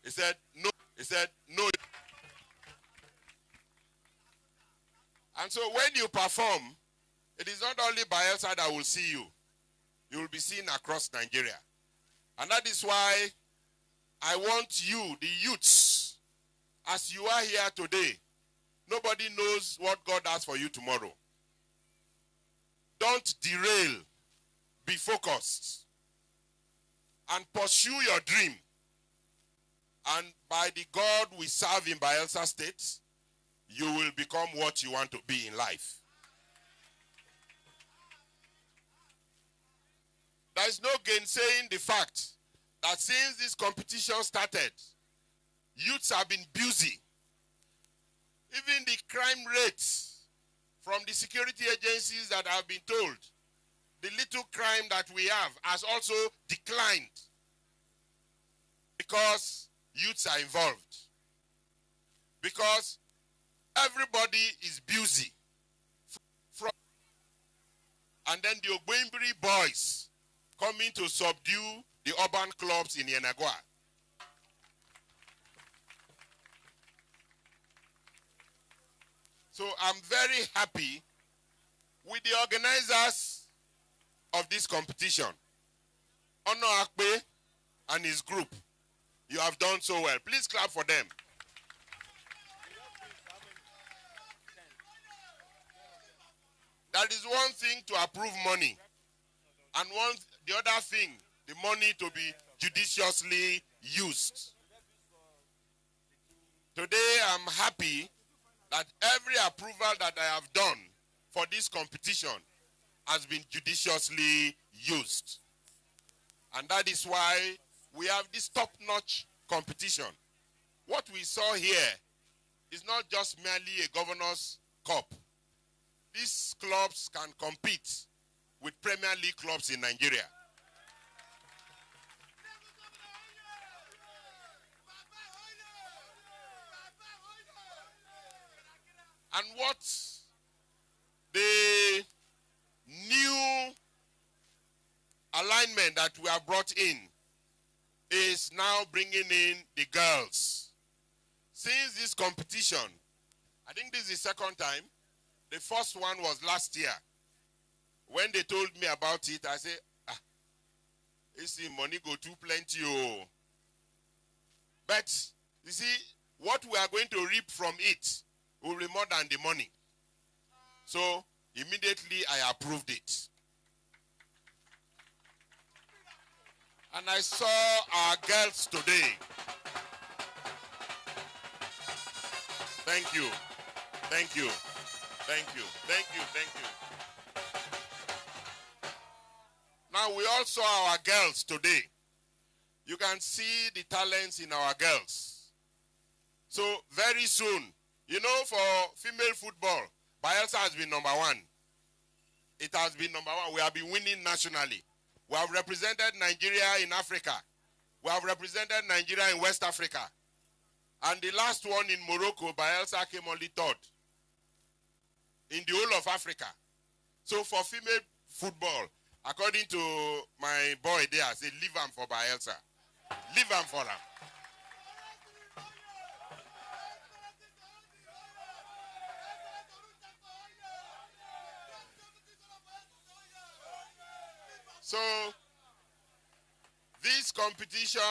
He said, no. He said, no. And so when you perform, it is not only Bayelsa that will see you. You will be seen across Nigeria. And that is why I want you, the youths, as you are here today, nobody knows what God has for you tomorrow. Don't derail. Be focused. And pursue your dream. And by the God we serve in Bayelsa State, you will become what you want to be in life. There is no gainsaying the fact that since this competition started, youths have been busy. Even the crime rates from the security agencies that have been told, the little crime that we have has also declined because youths are involved. Because everybody is busy. And then the Ogboinbiri boys coming to subdue the urban clubs in Yenagua. So I'm very happy with the organizers of this competition. Ono Akpe and his group. You have done so well. Please clap for them. That is one thing to approve money. And the other thing, the money to be judiciously used. Today I'm happy that every approval that I have done for this competition has been judiciously used. And that is why we have this top-notch competition. What we saw here is not just merely a governor's cup. These clubs can compete with Premier League clubs in Nigeria. And what the new alignment that we have brought in is now bringing in the girls. Since this competition, I think this is the second time. The first one was last year. When they told me about it, I said, you see, money go too plenty. Oh. But, you see, what we are going to reap from it will be more than the money. So, immediately I approved it. And I saw our girls today. Thank you. Thank you. Thank you. Thank you. Thank you. Now we all saw our girls today. You can see the talents in our girls. So very soon, you know, for female football, Bayelsa has been number one. It has been number one. We have been winning nationally. We have represented Nigeria in Africa. We have represented Nigeria in West Africa. And the last one in Morocco, Bayelsa came only third in the whole of Africa. So for female football, according to my boy there, I say, leave them for Bayelsa. Leave them for them. So, this competition,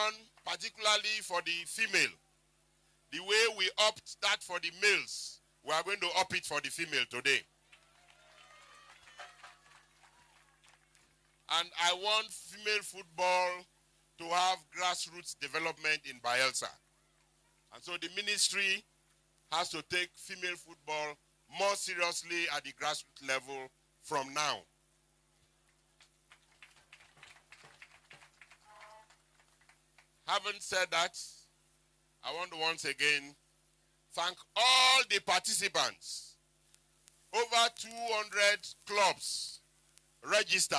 particularly for the female, the way we opt that for the males, we are going to opt it for the female today. And I want female football to have grassroots development in Bayelsa. And so the ministry has to take female football more seriously at the grassroots level from now. Having said that, I want to once again thank all the participants. Over 200 clubs registered.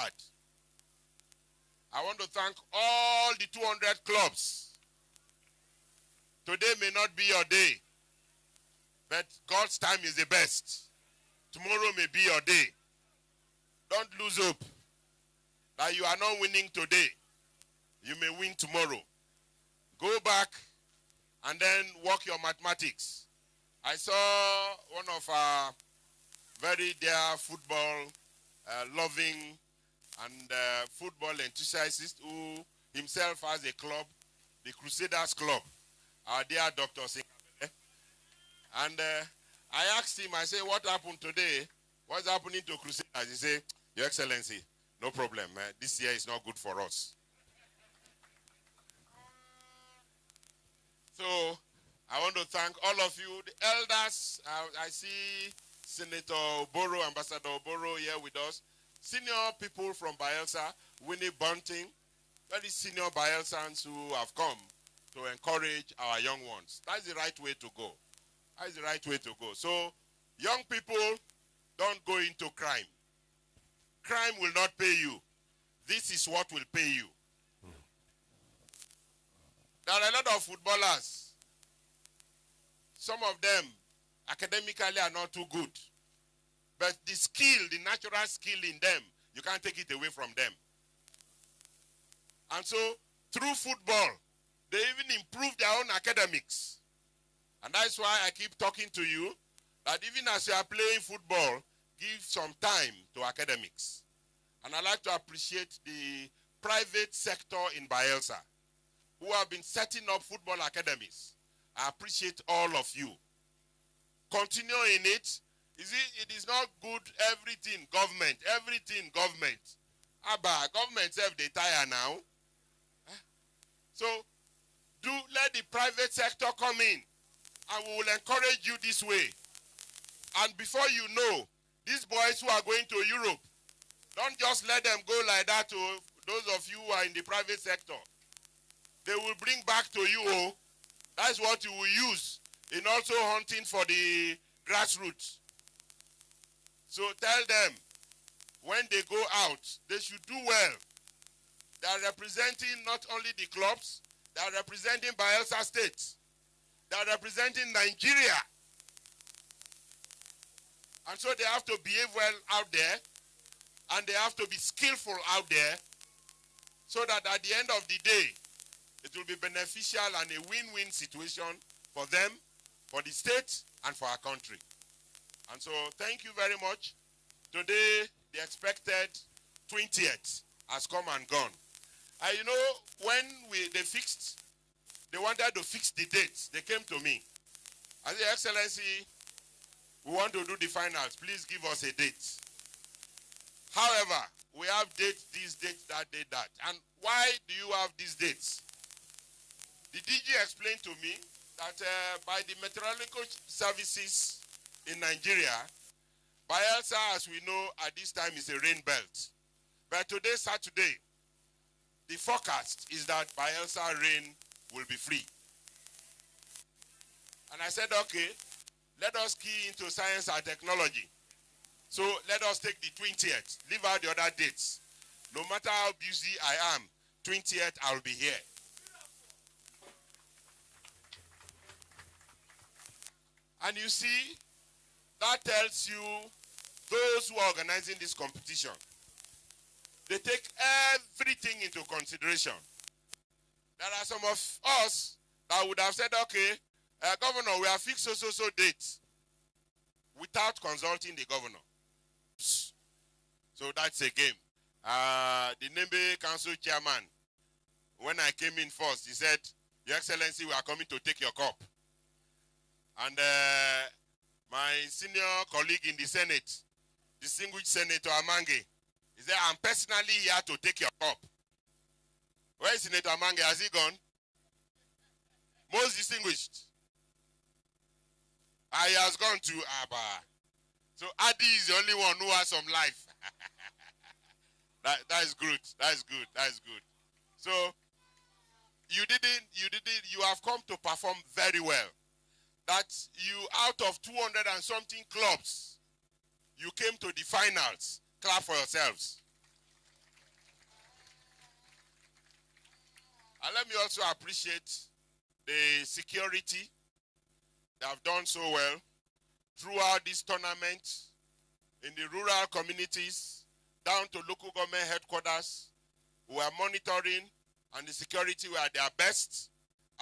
I want to thank all the 200 clubs. Today may not be your day, but God's time is the best. Tomorrow may be your day. Don't lose hope that you are not winning today. You may win tomorrow. Go back and then work your mathematics. I saw one of our very dear football loving and football enthusiast who himself has a club, the Crusaders Club, our dear Dr. Singabele. And I asked him, I said, what happened today? What's happening to Crusaders? He said, Your Excellency, no problem. This year is not good for us. So I want to thank all of you, the elders. I see Senator Oboro, Ambassador Oboro here with us. Senior people from Bayelsa, Winnie Bunting, very senior Bayelsans who have come to encourage our young ones. That's the right way to go. That's the right way to go. So, young people, don't go into crime. Crime will not pay you. This is what will pay you. There are a lot of footballers. Some of them, academically, are not too good. But the skill, the natural skill in them, you can't take it away from them. And so, through football, they even improve their own academics. And that's why I keep talking to you, that even as you are playing football, give some time to academics. And I'd like to appreciate the private sector in Bayelsa, who have been setting up football academies. I appreciate all of you. Continue in it. It is not good, everything government. Abba, government have they tire now. So, let the private sector come in, and we will encourage you this way. And before you know, these boys who are going to Europe, don't just let them go like that to those of you who are in the private sector. They will bring back to you, that's what you will use in also hunting for the grassroots. So tell them, when they go out, they should do well. They are representing not only the clubs, they are representing Bayelsa State. They are representing Nigeria. And so they have to behave well out there, and they have to be skillful out there, so that at the end of the day, it will be beneficial and a win-win situation for them, for the state, and for our country. And so, thank you very much. Today, the expected 20th has come and gone. You know, when they wanted to fix the dates, they came to me. I said, Excellency, we want to do the finals. Please give us a date. However, we have dates, this date, that date, that. And why do you have these dates? The DG explained to me that by the meteorological services in Nigeria, Bayelsa, as we know, at this time is a rain belt. But today, Saturday, the forecast is that Bayelsa rain will be free. And I said, okay, let us key into science and technology. So let us take the 20th, leave out the other dates. No matter how busy I am, 20th, I'll be here. And you see, that tells you those who are organizing this competition, they take everything into consideration. There are some of us that would have said, okay, Governor, we have fixed so dates without consulting the governor. So that's a game. the Nembe Council Chairman, when I came in first, he said, Your Excellency, we are coming to take your cup. And my senior colleague in the Senate, distinguished Senator Amange, he said, I'm personally here to take your cup. Where is Senator Amange? Has he gone? Most distinguished. He has gone to Abba. So Adi is the only one who has some life. That is good. That is good. That is good. So you have come to perform very well. That you, out of 200 and something clubs, you came to the finals. Clap for yourselves. And let me also appreciate the security. They have done so well throughout this tournament, in the rural communities, down to local government headquarters. We are monitoring, and the security were at their best,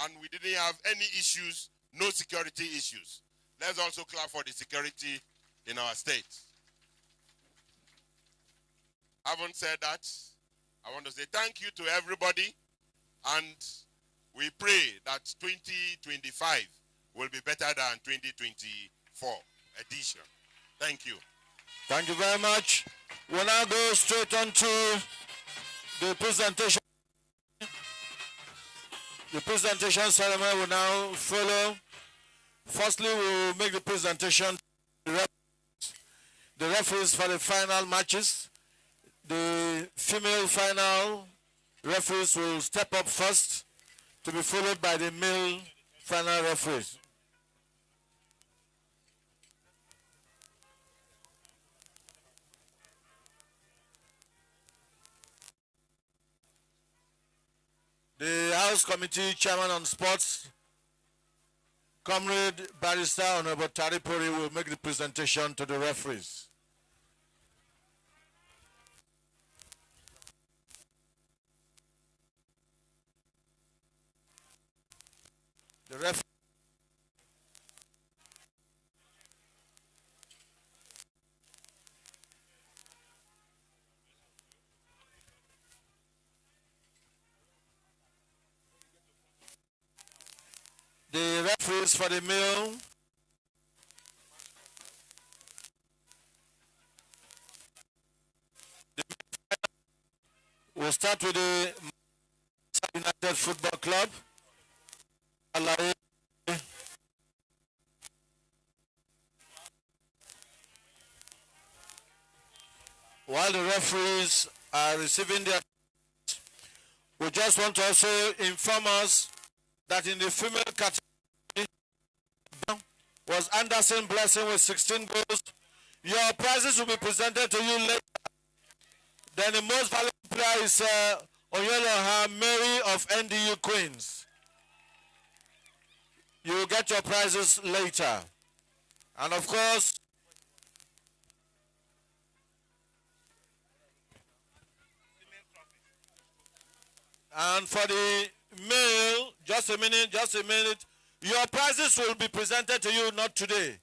and we didn't have any issues, no security issues. Let's also clap for the security in our state. Having said that, I want to say thank you to everybody, and we pray that 2025 will be better than 2024 edition. Thank you. Thank you very much. We'll now go straight on to the presentation. The presentation ceremony will now follow. Firstly, we'll make the presentation to the referees for the final matches. The female final referees will step up first, to be followed by the male final referees. The House Committee Chairman on Sports, Comrade Barrister Honorable Taripori, will make the presentation to the referees. The referee. The referees for the male. We'll start with the United Football Club. While the referees are receiving their, we just want to also inform us that in the female category was Anderson Blessing with 16 goals. Your prizes will be presented to you later. Then the most valuable player is Oyoloha Mary of NDU Queens. You will get your prizes later. And of course, and for the male, just a minute, your prizes will be presented to you not today.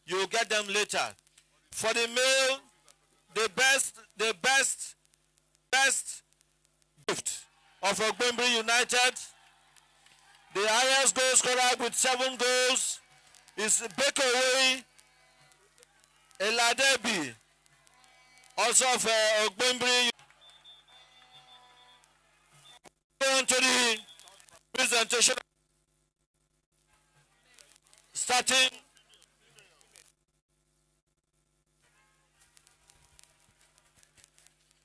You will get them later. For the male, the best gift of Ogboinbiri United, the highest goal scorer with 7 goals is Bekowei Eladebi, also of Ogboinbiri. On to the presentation, starting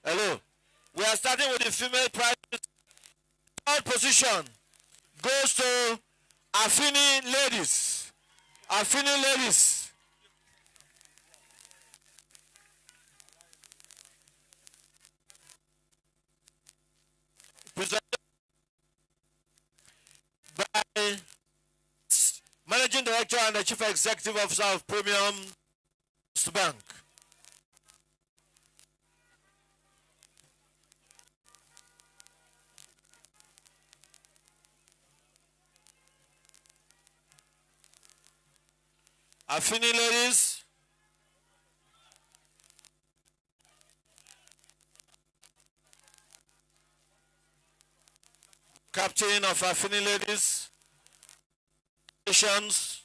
hello. We are starting with the female prize. Third position goes to Afini Ladies. Afini Ladies. Presented by Managing Director and the Chief Executive Officer of Premium Bank. Afini Ladies. captain of Afini Ladies. Congratulations.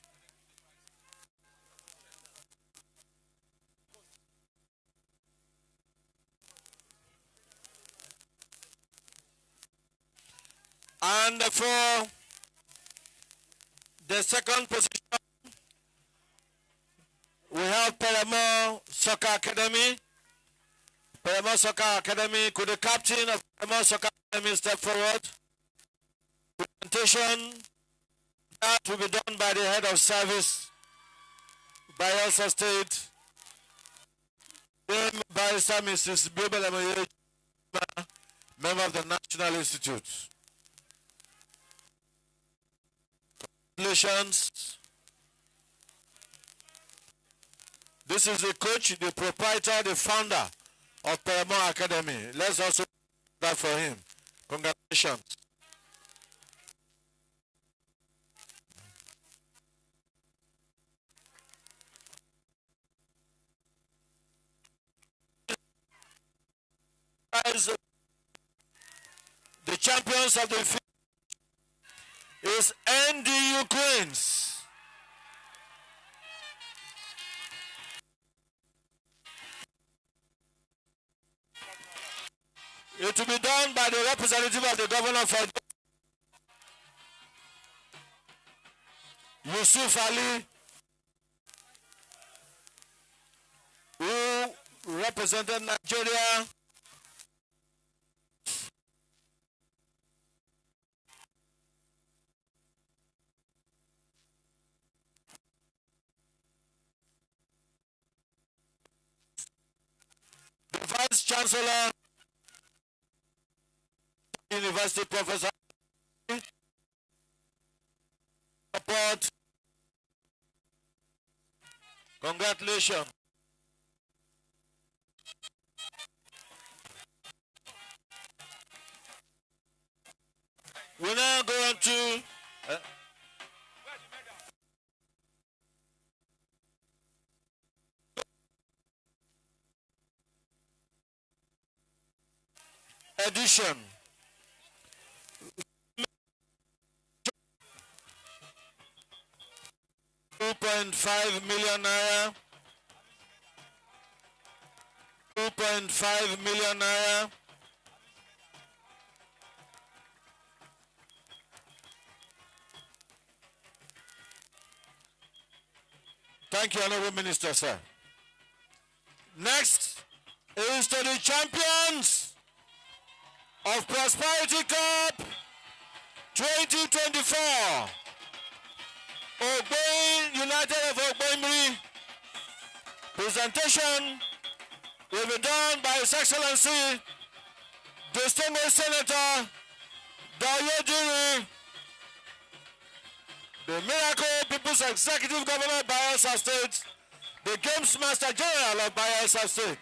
And for the second position, we have Peramo Soccer Academy. Peramo Soccer Academy, could the captain of Peramo Soccer Academy step forward? Presentation that will be done by the head of service by Elsa State, Barrister Mrs. Bibel Amoye, member of the National Institute. Congratulations. This is the coach, the proprietor, the founder of Paramount Academy. Let's also do that for him. Congratulations. As the champions of the field is NDU Queens. It will be done by the representative of the governor for Yusuf Ali, who represented Nigeria. The Vice Chancellor, University Professor, support. Congratulations. We now go on to edition. $2.5 million naira. 2.5 million naira. Thank you, Honorable Minister, sir. Next is to the champions of Prosperity Cup 2024. United of Ogboinbiri. Presentation will be done by His Excellency, Distinguished Senator Dignitary, the Miracle People's Executive Governor of Bayelsa State, the Games Master General of Bayelsa State.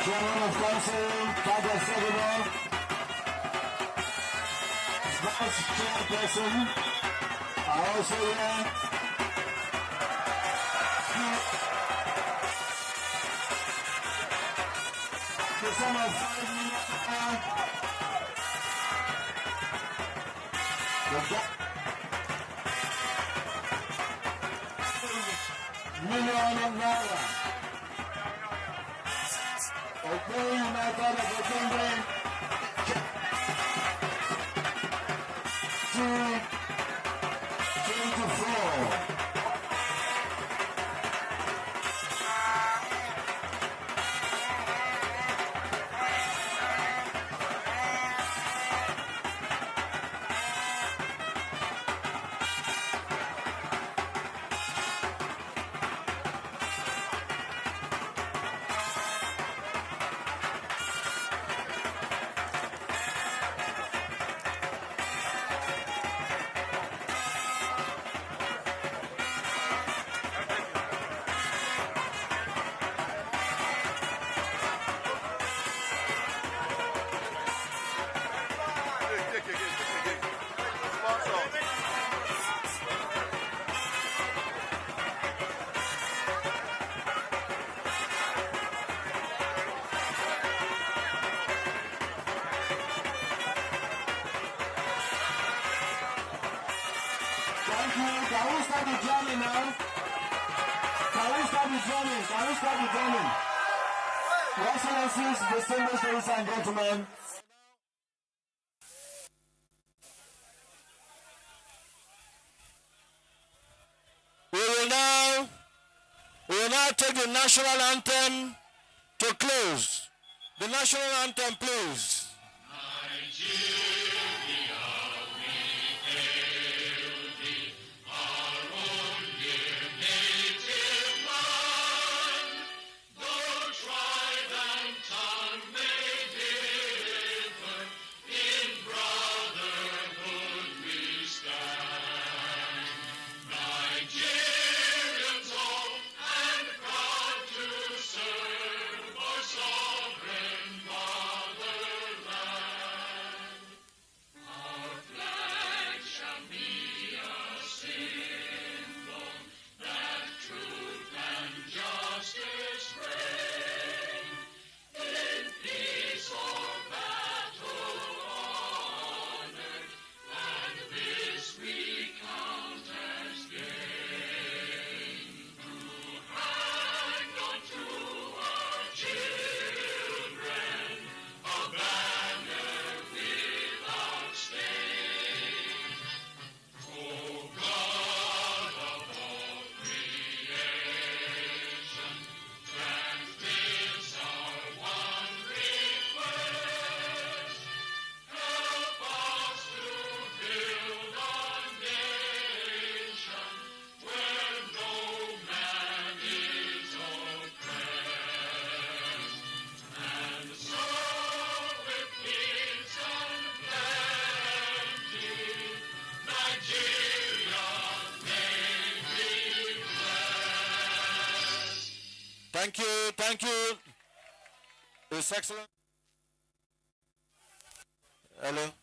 Chairman of Council, Target Secretary, Vice Chairperson are also here. The sum of 5 million naira. Ogboinbiri of Ogboinbiri to 24. Thank you. Can we start the drumming now? Can we start the drumming? Can we start the drumming? Your Excellencies, distinguished ladies and gentlemen. We will now take the national anthem to close. The national anthem, please. Thank you, His Excellency. Hello.